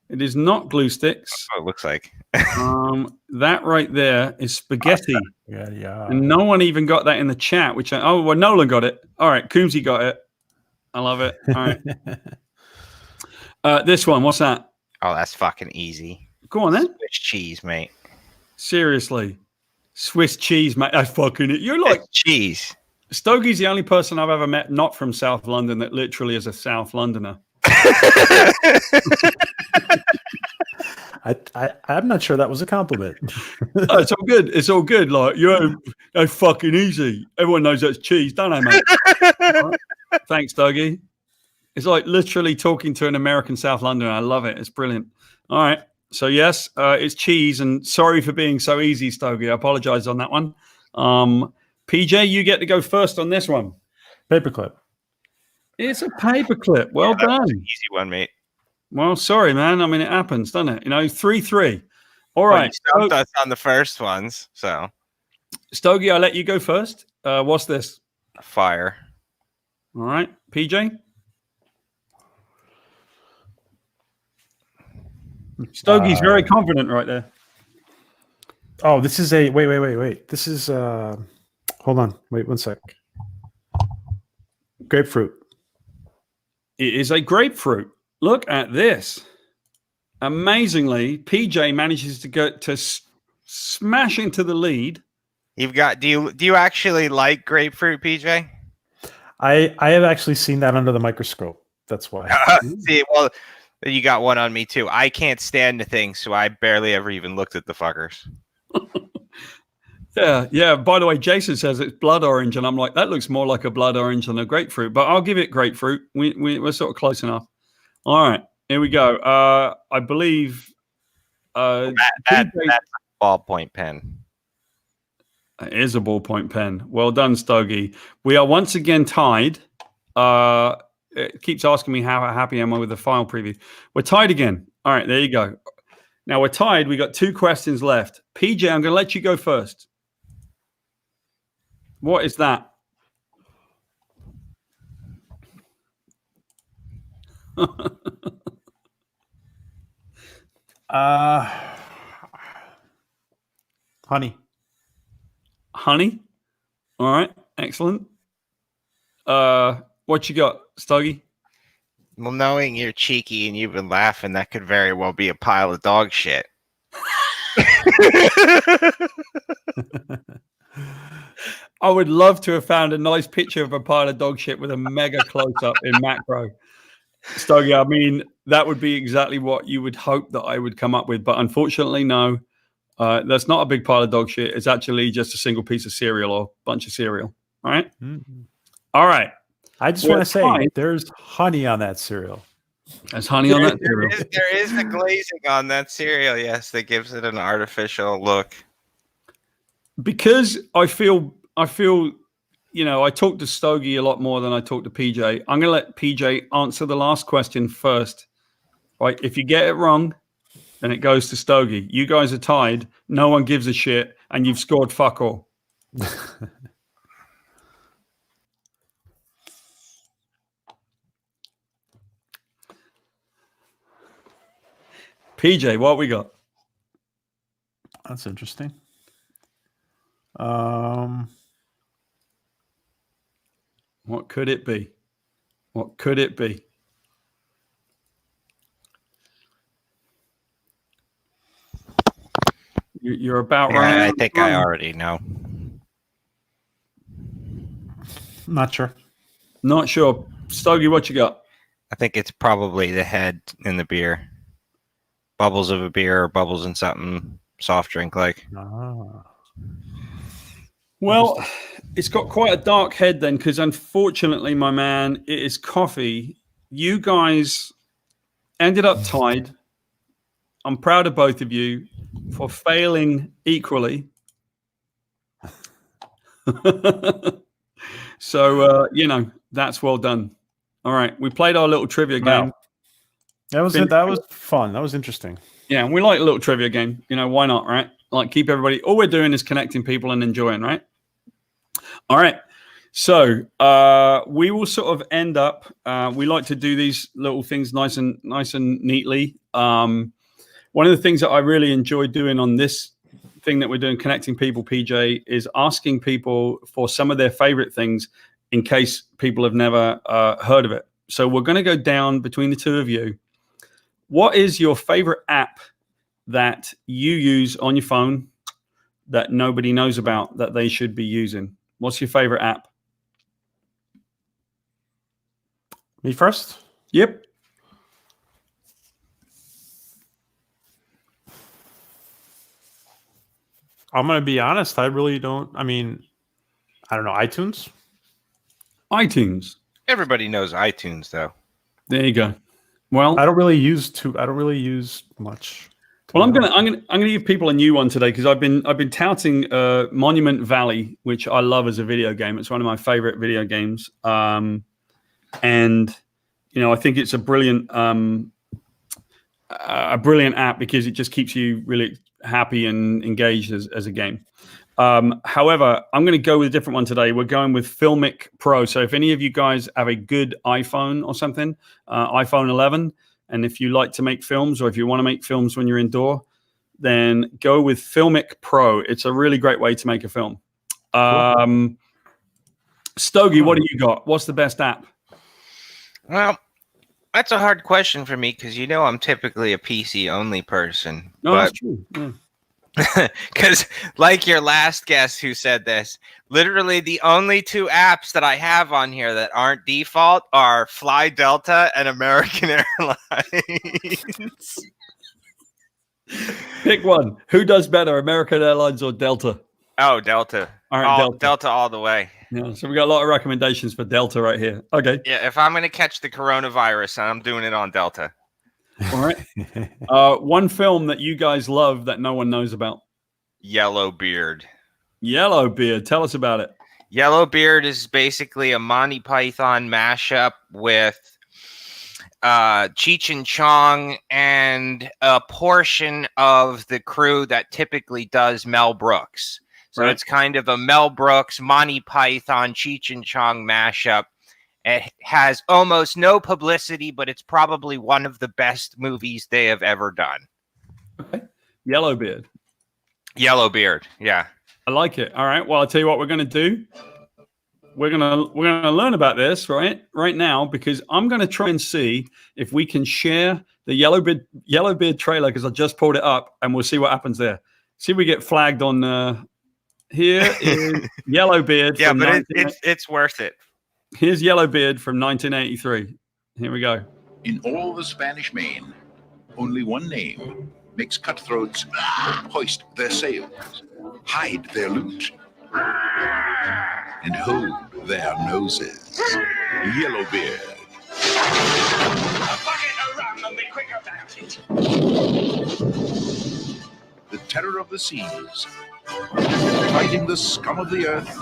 It is not glue sticks. That's what it looks like. That right there is spaghetti. Yeah. And no one even got that in the chat, Nolan got it. All right, Coombsy got it. I love it. All right. This one, what's that? Oh, that's fucking easy. Go on then. Swiss cheese, mate. Seriously. Swiss cheese, mate. That's fucking it. You're like cheese. Stogie's the only person I've ever met not from South London that literally is a South Londoner. I'm not sure that was a compliment. Oh, it's all good. It's all good. Like, that's fucking easy. Everyone knows that's cheese, don't they, mate? Right. Thanks, Dougie. It's like literally talking to an American South Londoner. I love it. It's brilliant. All right. So, yes, it's cheese. And sorry for being so easy, Stogie. I apologize on that one. PJ, you get to go first on this one. Paperclip. It's a paperclip. Well done. Easy one, mate. Well, sorry, man. I mean, it happens, doesn't it? 3-3. All right. You stumped us on the first ones, so. Stogie, I'll let you go first. What's this? Fire. All right. PJ? Stogie's very confident right there. Oh, this is a wait. This is hold on. Wait 1 sec. Grapefruit. It is a grapefruit. Look at this. Amazingly, PJ manages to go to smash into the lead. You've got. Do you actually like grapefruit, PJ? I have actually seen that under the microscope. That's why. See, well, you got one on me too. I can't stand the thing, so I barely ever even looked at the fuckers. Yeah. By the way, Jason says it's blood orange, and I'm like, that looks more like a blood orange than a grapefruit. But I'll give it grapefruit. We're sort of close enough. All right, here we go. I believe that's a ballpoint pen. It is a ballpoint pen. Well done, Stoggy. We are once again tied. It keeps asking me how happy am I with the file preview. We're tied again. All right, there you go. Now we're tied. We got 2 questions left. PJ, I'm going to let you go first. What is that? Honey. Honey. All right. Excellent. What you got, Stoggy? Well, knowing you're cheeky and you've been laughing, that could very well be a pile of dog shit. I would love to have found a nice picture of a pile of dog shit with a mega close-up in macro. Stoggy, I mean, that would be exactly what you would hope that I would come up with. But unfortunately, no. That's not a big pile of dog shit. It's actually just a single piece of cereal or bunch of cereal. All right? Mm-hmm. All right. I just want to say there's honey on that cereal. There's honey on that cereal. There is the glazing on that cereal, yes, that gives it an artificial look. Because I feel, you know, I talk to Stoggy a lot more than I talk to PJ. I'm going to let PJ answer the last question first. Right? If you get it wrong, then it goes to Stoggy. You guys are tied. No one gives a shit, and you've scored fuck all. PJ, what we got? That's interesting. What could it be? What could it be? You're about right. I think I already know. Not sure. Not sure. Stoggy, what you got? I think it's probably the head in the beer. Bubbles of a beer or bubbles in something soft drink like. Well, it's got quite a dark head then, because unfortunately, my man, it is coffee. You guys ended up tied. I'm proud of both of you for failing equally. So, you know, that's well done. All right. We played our little trivia game. That was fun. That was interesting. Yeah, and we like a little trivia game. You know, why not, right? Like, keep everybody. All we're doing is connecting people and enjoying, right? All right. So we will sort of end up. We like to do these little things nice and neatly. One of the things that I really enjoy doing on this thing that we're doing, connecting people, PJ, is asking people for some of their favorite things in case people have never heard of it. So we're going to go down between the two of you. What is your favorite app that you use on your phone that nobody knows about that they should be using? What's your favorite app? Me first? Yep. I'm going to be honest. I really don't. I mean, I don't know. iTunes? iTunes. Everybody knows iTunes, though. There you go. Well, I don't really use much. Well, I'm gonna give people a new one today because I've been touting Monument Valley, which I love as a video game. It's one of my favorite video games, and you know I think it's a brilliant app because it just keeps you really happy and engaged as a game. However, I'm going to go with a different one today. We're going with Filmic Pro. So if any of you guys have a good iPhone or something, iPhone 11, and if you like to make films or if you want to make films when you're indoor, then go with Filmic Pro. It's a really great way to make a film. Stogie, what do you got? What's the best app? Well, That's a hard question for me because I'm typically a PC only person. No, that's true. Yeah. Because like your last guest who said this, literally the only 2 apps that I have on here that aren't default are Fly Delta and American Airlines. Pick one. Who does better, American Airlines or Delta? Oh, Delta. All right, Delta all the way. Yeah, so we got a lot of recommendations for Delta right here. Okay. Yeah, if I'm going to catch the coronavirus, I'm doing it on Delta. All right. One film that you guys love that no one knows about. Yellowbeard. Yellowbeard. Tell us about it. Yellowbeard is basically a Monty Python mashup with Cheech and Chong and a portion of the crew that typically does Mel Brooks. So It's kind of a Mel Brooks, Monty Python, Cheech and Chong mashup. It has almost no publicity, but it's probably one of the best movies they have ever done. Okay. Yellowbeard. Yellowbeard, yeah. I like it. All right. Well, I'll tell you what we're going to do. We're gonna learn about this right now because I'm going to try and see if we can share the Yellowbeard trailer because I just pulled it up and we'll see what happens there. See if we get flagged on. Here is Yellowbeard. Yeah, but it's worth it. Here's Yellowbeard from 1983. Here we go. In all the Spanish Main, only one name makes cutthroats hoist their sails, hide their loot, and hold their noses. Yellowbeard. The terror of the seas, fighting the scum of the earth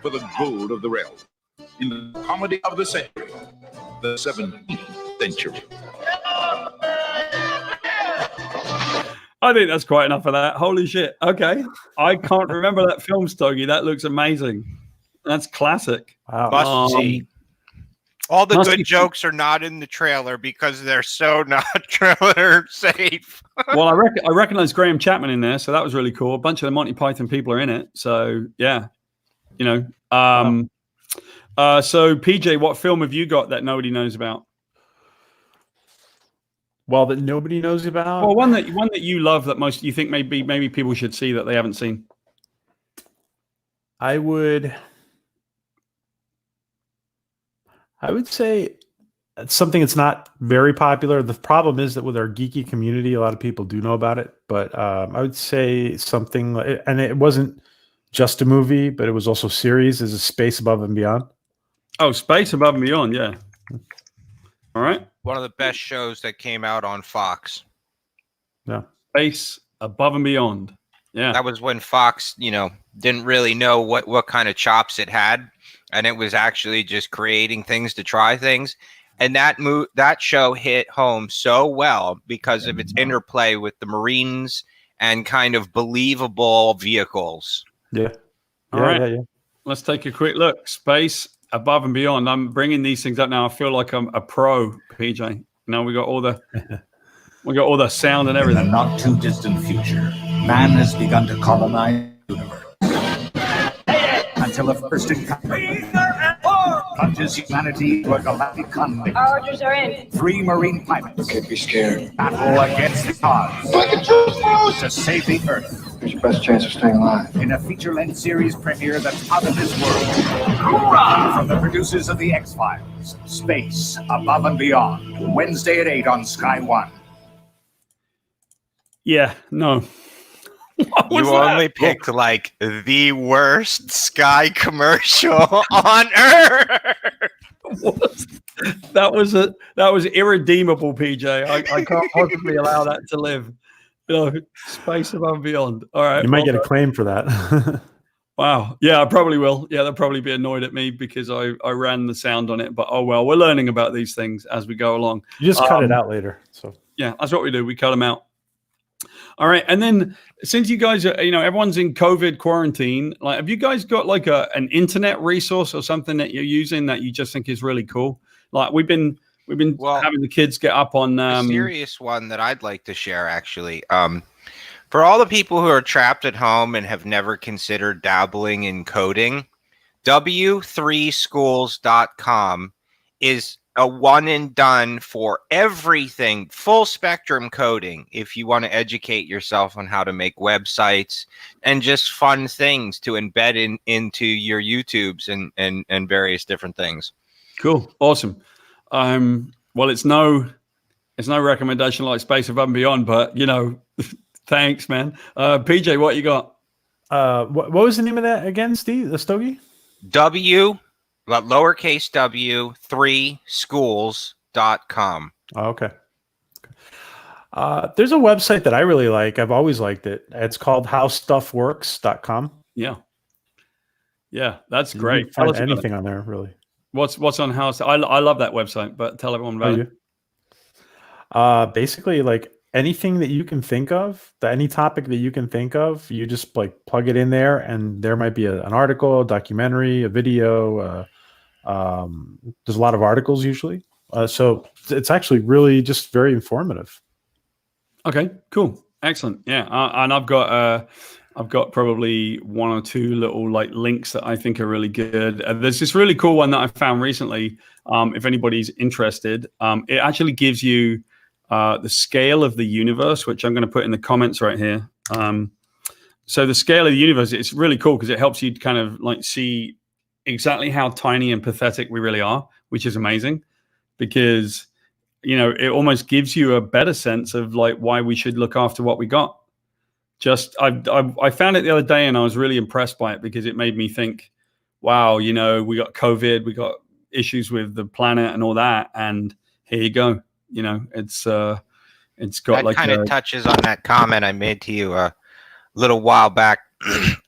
for the gold of the realm. In the comedy of the century, the 17th century. I think that's quite enough of that. Holy shit. Okay. I can't remember that film, Stoggy. That looks amazing. That's classic. Wow. Must see. All the good jokes are not in the trailer because they're so not trailer safe. Well, I recognize Graham Chapman in there, so that was really cool. A bunch of the Monty Python people are in it. So, yeah. So PJ, what film have you got that nobody knows about? Well, that nobody knows about. Well, one that you love that most you think maybe people should see that they haven't seen. I would say it's something that's not very popular. The problem is that with our geeky community, a lot of people do know about it. But I would say something, and it wasn't just a movie, but it was also a series. Is a Space Above and Beyond. Oh, Space Above and Beyond, yeah. All right. One of the best shows that came out on Fox. Yeah. Space Above and Beyond. Yeah. That was when Fox, didn't really know what kind of chops it had. And it was actually just creating things to try things. And that show hit home so well because of its interplay with the Marines and kind of believable vehicles. Yeah. All right. Yeah. Let's take a quick look. Space Above and Beyond. I'm bringing these things up now. I feel like I'm a pro, PJ. Now we got all the sound and everything. In the not too distant future, man has begun to colonize the universe. Until the first encounter plunges humanity into a galactic conflict. Our orders are in. 3 Marine pilots Can't be scared. battle against the odds to save the Earth. What's your best chance of staying alive? In a feature-length series premiere that's out of this world. Hoorah! From the producers of The X-Files, Space Above and Beyond. Wednesday at 8 on Sky One. Yeah, no. You only picked like the worst Sky commercial on earth. That was irredeemable, PJ. I can't possibly allow that to live. Space Above and Beyond. All right. You might get a claim for that. Wow. Yeah, I probably will. Yeah, they'll probably be annoyed at me because I ran the sound on it. But oh well, we're learning about these things as we go along. You just cut it out later. So yeah, that's what we do. We cut them out. All right. And then since you guys are, everyone's in COVID quarantine, like, have you guys got like an internet resource or something that you're using that you just think is really cool? Like we've been having the kids get up on a serious one that I'd like to share actually. For all the people who are trapped at home and have never considered dabbling in coding, w3schools.com is a one and done for everything, full spectrum coding. If you want to educate yourself on how to make websites and just fun things to embed into your YouTubes and various different things. Cool. Awesome. Well, it's no recommendation like Space Above and Beyond, but thanks, man. PJ, what you got? What was the name of that again, Steve? The Stoggy? Lowercase w 3schools.com. Oh, okay. There's a website that I really like. I've always liked it. It's called howstuffworks.com. Yeah, that's You great. can find anything on there, really. What's on House? I love that website, but tell everyone about it. Basically, like anything that you can think of, any topic that you can think of, you just like plug it in there, and there might be an article, a documentary, a video. There's a lot of articles usually, so it's actually really just very informative. Okay, cool, excellent. Yeah, and I've got probably one or two little like links that I think are really good. There's this really cool one that I found recently. If anybody's interested, it actually gives you the scale of the universe, which I'm going to put in the comments right here. So the scale of the universe, it's really cool because it helps you kind of like see exactly how tiny and pathetic we really are, which is amazing because, it almost gives you a better sense of like why we should look after what we got. I found it the other day and I was really impressed by it because it made me think, wow, we got COVID, we got issues with the planet and all that. And here you go. It's got that like kind of touches on that comment I made to you a little while back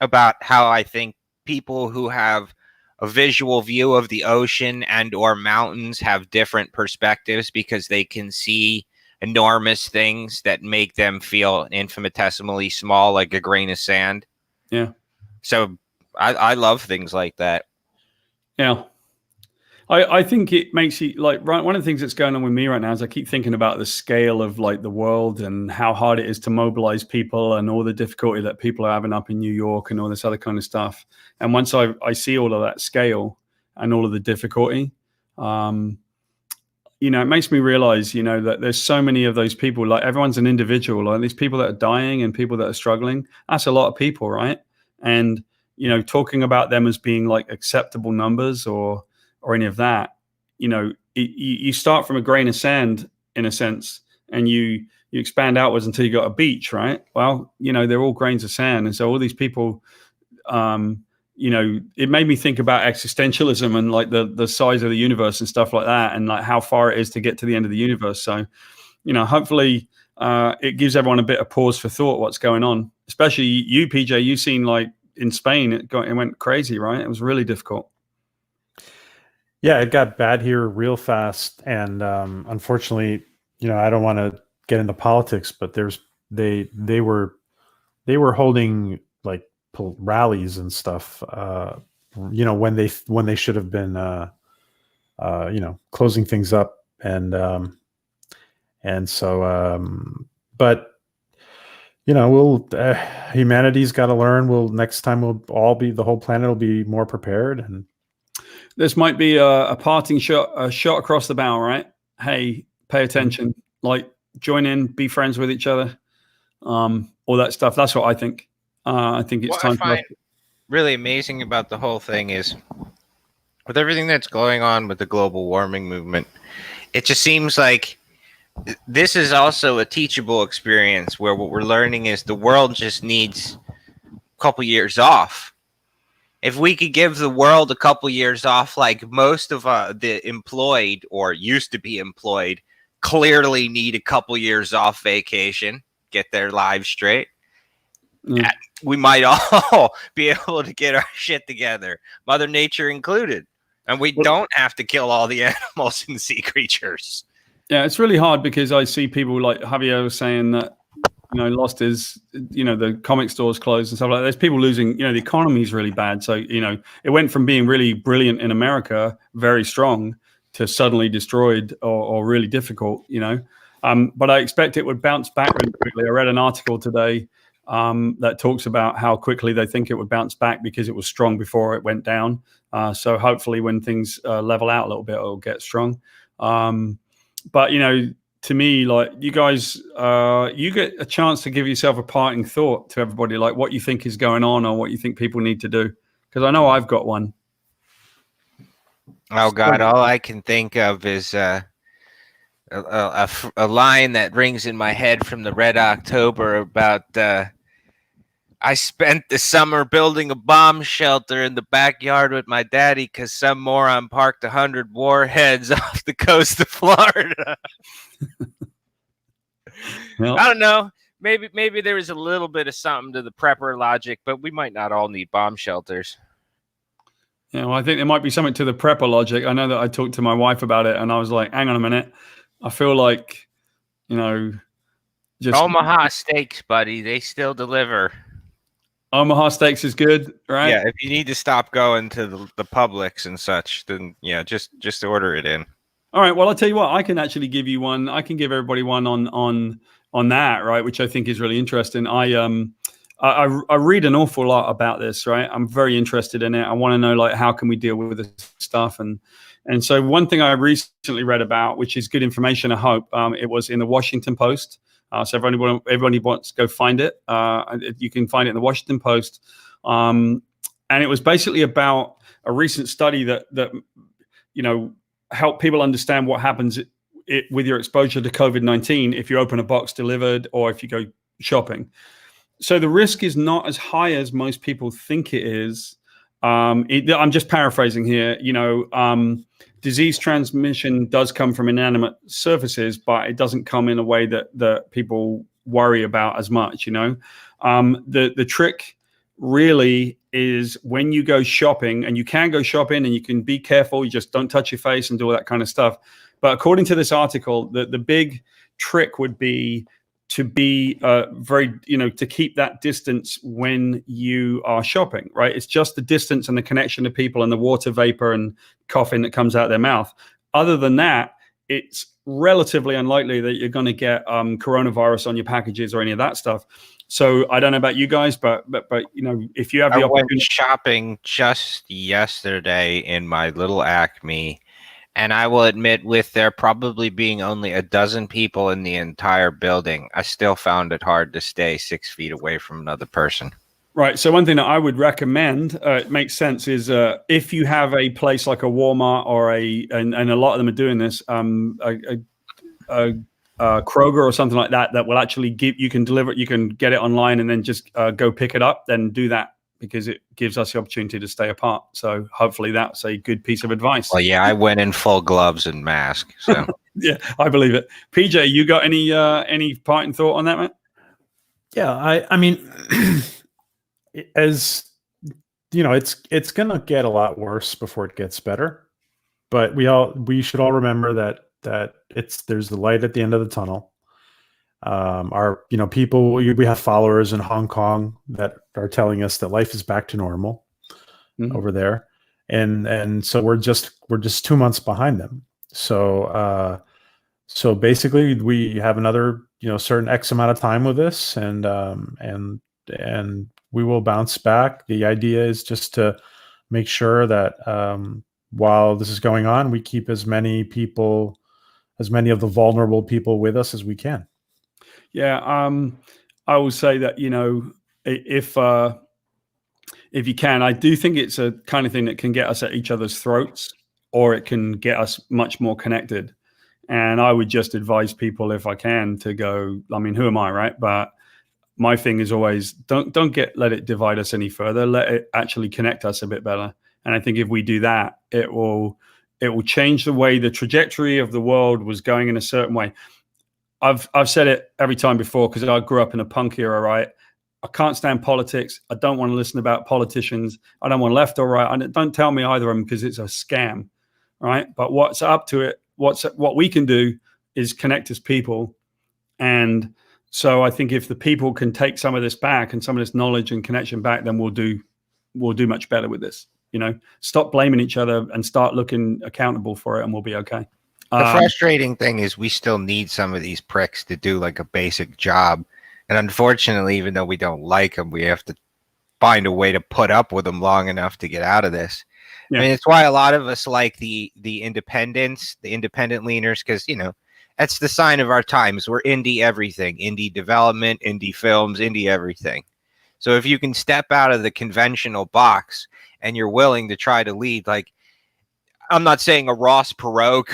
about how I think people who have a visual view of the ocean and or mountains have different perspectives because they can see enormous things that make them feel infinitesimally small, like a grain of sand. Yeah. So I love things like that. Yeah. I think it makes you like, right. One of the things that's going on with me right now is I keep thinking about the scale of like the world and how hard it is to mobilize people and all the difficulty that people are having up in New York and all this other kind of stuff. And once I see all of that scale and all of the difficulty, it makes me realize, that there's so many of those people, like everyone's an individual, like these people that are dying and people that are struggling. That's a lot of people. Right. And, talking about them as being like acceptable numbers or any of that, you start from a grain of sand in a sense, and you expand outwards until you got a beach, right? Well, they're all grains of sand. And so all these people, it made me think about existentialism and like the size of the universe and stuff like that, and like how far it is to get to the end of the universe. So, hopefully it gives everyone a bit of pause for thought what's going on, especially you, PJ. You've seen like in Spain, it went crazy, right? It was really difficult. Yeah, it got bad here real fast, and unfortunately, I don't want to get into politics, but they were holding like rallies and stuff, when they should have been, closing things up, and so, but humanity's got to learn. Next time the whole planet will be more prepared, and this might be a parting shot, a shot across the bow, right? Hey, pay attention, like join in, be friends with each other, all that stuff. That's what I think. I think it's time. What I find really amazing about the whole thing is, with everything that's going on with the global warming movement, it just seems like this is also a teachable experience where what we're learning is the world just needs a couple years off. If we could give the world a couple years off, like most of the employed or used to be employed clearly need a couple years off vacation, get their lives straight, we might all be able to get our shit together, Mother Nature included. And we don't have to kill all the animals and sea creatures. Yeah, it's really hard because I see people like Javier was saying that, Lost is, the comic stores closed and stuff like that. There's people losing, the economy is really bad. So, it went from being really brilliant in America, very strong, to suddenly destroyed or really difficult, But I expect it would bounce back really quickly. I read an article today that talks about how quickly they think it would bounce back because it was strong before it went down. So hopefully when things level out a little bit, it'll get strong. But to me, like, you guys, you get a chance to give yourself a parting thought to everybody, like what you think is going on or what you think people need to do. Because I know I've got one. Oh God, all I can think of is a line that rings in my head from the Red October about I spent the summer building a bomb shelter in the backyard with my daddy because some moron parked 100 warheads off the coast of Florida. Well, I don't know. Maybe there was a little bit of something to the prepper logic, but we might not all need bomb shelters. well, I think there might be something to the prepper logic. I know that I talked to my wife about it, and I was like, hang on a minute. I feel like, just Omaha steaks, buddy. They still deliver. Omaha steaks is good, right? Yeah, if you need to stop going to the Publix and such, then just order it in. All right. Well, I'll tell you what. I can actually give you one. I can give everybody one on that, right? Which I think is really interesting. I read an awful lot about this, right? I'm very interested in it. I want to know, like, how can we deal with this stuff? And so one thing I recently read about, which is good information, I hope, it was in the Washington Post. So everybody wants to go find it. You can find it in the Washington Post. And it was basically about a recent study that helped people understand what happens with your exposure to COVID-19 if you open a box delivered or if you go shopping. So the risk is not as high as most people think it is. I'm just paraphrasing here. Disease transmission does come from inanimate surfaces, but it doesn't come in a way that people worry about as much. The trick really is when you go shopping, and you can go shopping and you can be careful. You just don't touch your face and do all that kind of stuff. But according to this article, the big trick would be to be to keep that distance when you are shopping, right? It's just the distance and the connection to people and the water vapor and coughing that comes out of their mouth. Other than that, it's relatively unlikely that you're going to get coronavirus on your packages or any of that stuff. So I don't know about you guys, but if you have the opportunity. I went shopping just yesterday in my little Acme. And I will admit, with there probably being only a dozen people in the entire building, I still found it hard to stay 6 feet away from another person. Right. So one thing that I would recommend, it makes sense, is if you have a place like a Walmart or and a lot of them are doing this, a Kroger or something like that will actually you can deliver it, you can get it online and then just go pick it up, then do that, because it gives us the opportunity to stay apart. So hopefully that's a good piece of advice. Well, yeah, I went in full gloves and mask. So yeah, I believe it. PJ, you got any parting thought on that, man? Yeah, I mean, as it's gonna get a lot worse before it gets better. But we should all remember that there's the light at the end of the tunnel. People, we have followers in Hong Kong that are telling us that life is back to normal over there, and so we're just 2 months behind them. So basically we have another certain X amount of time with this, and we will bounce back. The idea is just to make sure that while this is going on, we keep as many of the vulnerable people with us as we can. Yeah, I will say that if you can, I do think it's a kind of thing that can get us at each other's throats, or it can get us much more connected. And I would just advise people, if I can, to go. I mean, who am I, right? But my thing is always don't let it divide us any further. Let it actually connect us a bit better. And I think if we do that, it will change the way the trajectory of the world was going in a certain way. I've said it every time before, because I grew up in a punk era, right? I can't stand politics. I don't want to listen about politicians. I don't want left or right. Don't tell me either of them, because it's a scam, right? But what's up to it, what we can do is connect as people. And so I think if the people can take some of this back and some of this knowledge and connection back, then we'll do much better with this. Stop blaming each other and start looking accountable for it, and we'll be okay. The frustrating thing is we still need some of these pricks to do like a basic job. And unfortunately, even though we don't like them, we have to find a way to put up with them long enough to get out of this. Yeah. I mean, it's why a lot of us like the independents, the independent leaners, because, you know, that's the sign of our times. We're indie everything, indie development, indie films, indie everything. So if you can step out of the conventional box and you're willing to try to lead, like, I'm not saying a Ross Perot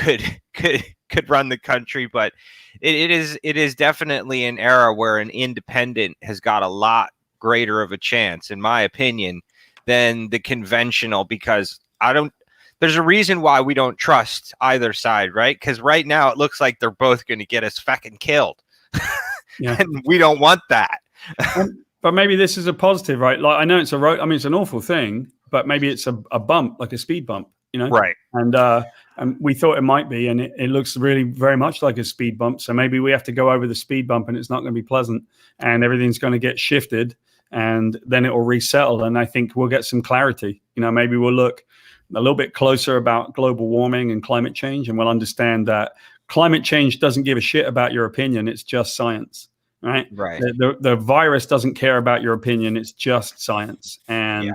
could run the country, but it is definitely an era where an independent has got a lot greater of a chance, in my opinion, than the conventional, because there's a reason why we don't trust either side, right? Because right now it looks like they're both going to get us fucking killed. Yeah. And we don't want that. But maybe this is a positive, right? Like, I know it's it's an awful thing, but maybe it's a bump, like a speed bump, you know? Right. And we thought it might be, and it looks really very much like a speed bump. So maybe we have to go over the speed bump, and it's not going to be pleasant, and everything's going to get shifted, and then it will resettle. And I think we'll get some clarity. You know, maybe we'll look a little bit closer about global warming and climate change, and we'll understand that climate change doesn't give a shit about your opinion. It's just science, right? Right. The virus doesn't care about your opinion. It's just science. And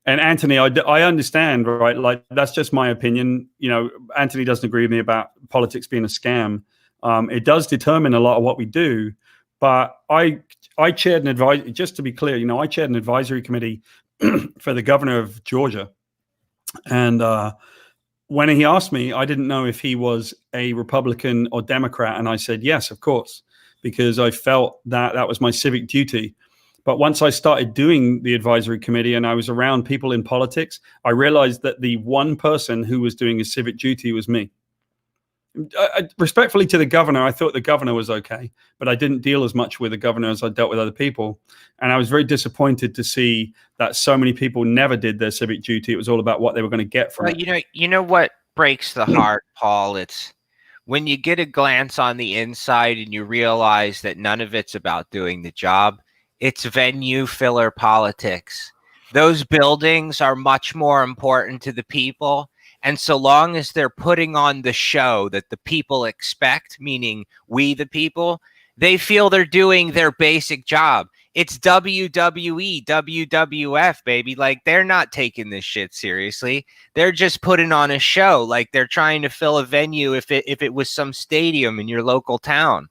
and Anthony, I understand, right? Like, that's just my opinion. You know, Anthony doesn't agree with me about politics being a scam. It does determine a lot of what we do. But I chaired an advisory, just to be clear, you know, I chaired an advisory committee for the governor of Georgia. And when he asked me, I didn't know if he was a Republican or Democrat. And I said, yes, of course, because I felt that was my civic duty. But once I started doing the advisory committee and I was around people in politics, I realized that the one person who was doing his civic duty was me. Respectfully to the governor, I thought the governor was okay, but I didn't deal as much with the governor as I dealt with other people. And I was very disappointed to see that so many people never did their civic duty. It was all about what they were going to get from it. You know what breaks the heart, Paul? It's when you get a glance on the inside and you realize that none of it's about doing the job. It's venue filler politics. Those buildings are much more important to the people. And so long as they're putting on the show that the people expect, meaning we the people, they feel they're doing their basic job. It's WWE, WWF, baby. Like, they're not taking this shit seriously. They're just putting on a show. Like, they're trying to fill a venue if it was some stadium in your local town.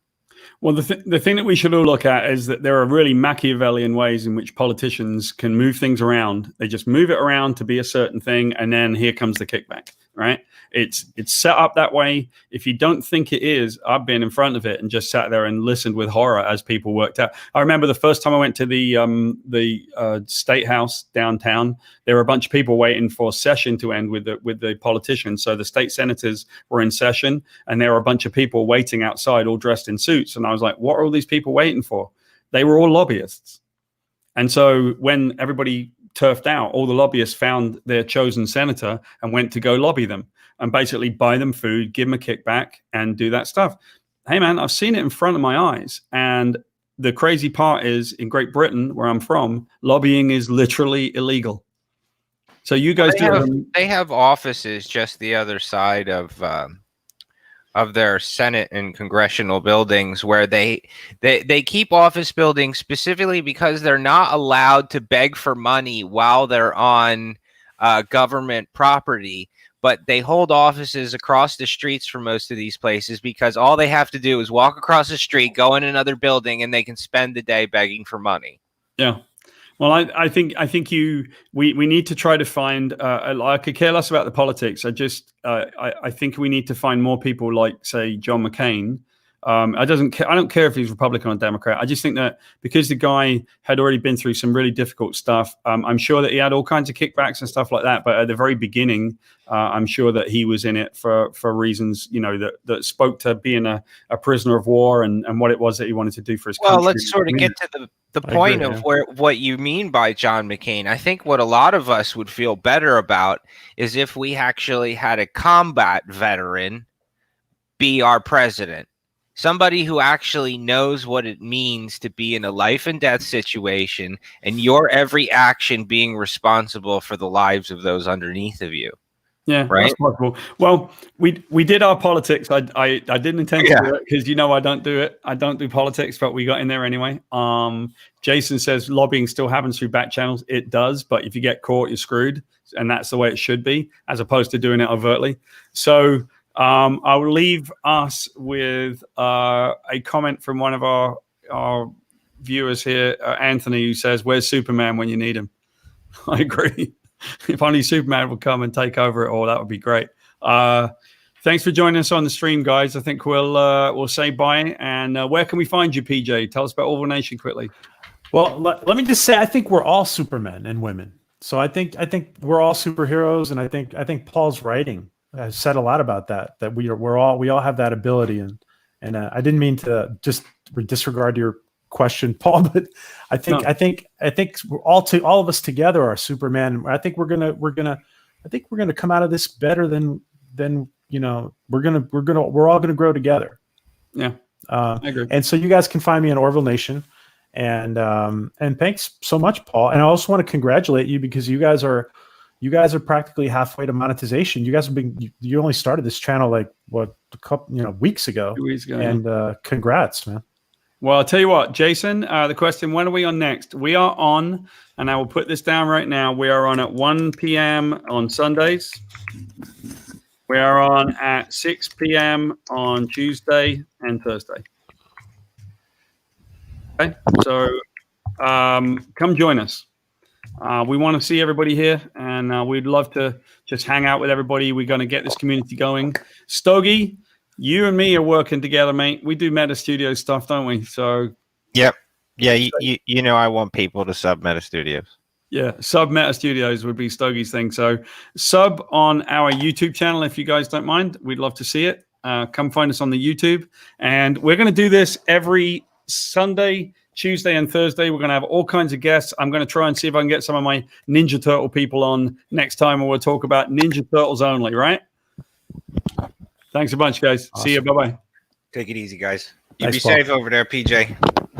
Well, the thing that we should all look at is that there are really Machiavellian ways in which politicians can move things around. They just move it around to be a certain thing, and then here comes the kickback, right? It's set up that way. If you don't think it is, I've been in front of it and just sat there and listened with horror as people worked out. I remember the first time I went to the State House downtown, there were a bunch of people waiting for session to end with the politicians. So the state senators were in session, and there were a bunch of people waiting outside, all dressed in suits. And I was like, what are all these people waiting for? They were all lobbyists. And so when everybody turfed out, all the lobbyists found their chosen senator and went to go lobby them and basically buy them food, give them a kickback, and do that stuff. Hey, man, I've seen it in front of my eyes. And the crazy part is, in Great Britain, where I'm from, lobbying is literally illegal. So you guys they have offices just the other side of their Senate and congressional buildings where they keep office buildings specifically because they're not allowed to beg for money while they're on government property. But they hold offices across the streets for most of these places because all they have to do is walk across the street, go in another building, and they can spend the day begging for money. Yeah. Well, I think we need to try to find. I could care less about the politics. I think we need to find more people like, say, John McCain. I don't care if he's Republican or Democrat. I just think that because the guy had already been through some really difficult stuff, I'm sure that he had all kinds of kickbacks and stuff like that. But at the very beginning, I'm sure that he was in it for reasons, you know, that spoke to being a prisoner of war and what it was that he wanted to do for his country. Well, let's sort of get to the point of what you mean by John McCain. I think what a lot of us would feel better about is if we actually had a combat veteran be our president. Somebody who actually knows what it means to be in a life and death situation and your every action being responsible for the lives of those underneath of you. Yeah, Right? that's possible. Well, we did our politics. I didn't intend to do it because I don't do it. I don't do politics, but we got in there anyway. Jason says lobbying still happens through back channels. It does, but if you get caught, you're screwed, and that's the way it should be, as opposed to doing it overtly. So I will leave us with a comment from one of our viewers here, Anthony, who says, "Where's Superman when you need him?" I agree. If only Superman would come and take over it all, that would be great. Thanks for joining us on the stream, guys. I think we'll say bye. And where can we find you, PJ? Tell us about Orville Nation quickly. Well, let me just say, I think we're all supermen and women. So I think we're all superheroes, and I think Paul's writing has said a lot about that. That we all have that ability, and I didn't mean to just disregard your question, Paul, but I think we're all of us together are Superman. I think we're gonna come out of this better than we're all gonna grow together. Yeah, I agree. And so you guys can find me on Orville Nation, and thanks so much, Paul. And I also want to congratulate you because you guys are practically halfway to monetization. You guys you only started this channel like a couple weeks ago. 2 weeks ago, and congrats, man. Well, I'll tell you what, Jason, the question, when are we on next? We are on, and I will put this down right now. We are on at 1 p.m. on Sundays. We are on at 6 p.m. on Tuesday and Thursday. Okay, so come join us. We want to see everybody here, and we'd love to just hang out with everybody. We're going to get this community going. Stoggy, you and me are working together, mate. We do Meta Studios stuff, don't we? So, yep. Yeah, you know I want people to sub Meta Studios. Yeah, sub Meta Studios would be Stoggy's thing. So sub on our YouTube channel if you guys don't mind. We'd love to see it. Come find us on the YouTube. And we're going to do this every Sunday, Tuesday, and Thursday. We're going to have all kinds of guests. I'm going to try and see if I can get some of my Ninja Turtle people on next time, and we'll talk about Ninja Turtles only, right? Thanks a bunch, guys. Awesome. See you. Bye-bye. Take it easy, guys. You Thanks, be Paul. safe over there, PJ.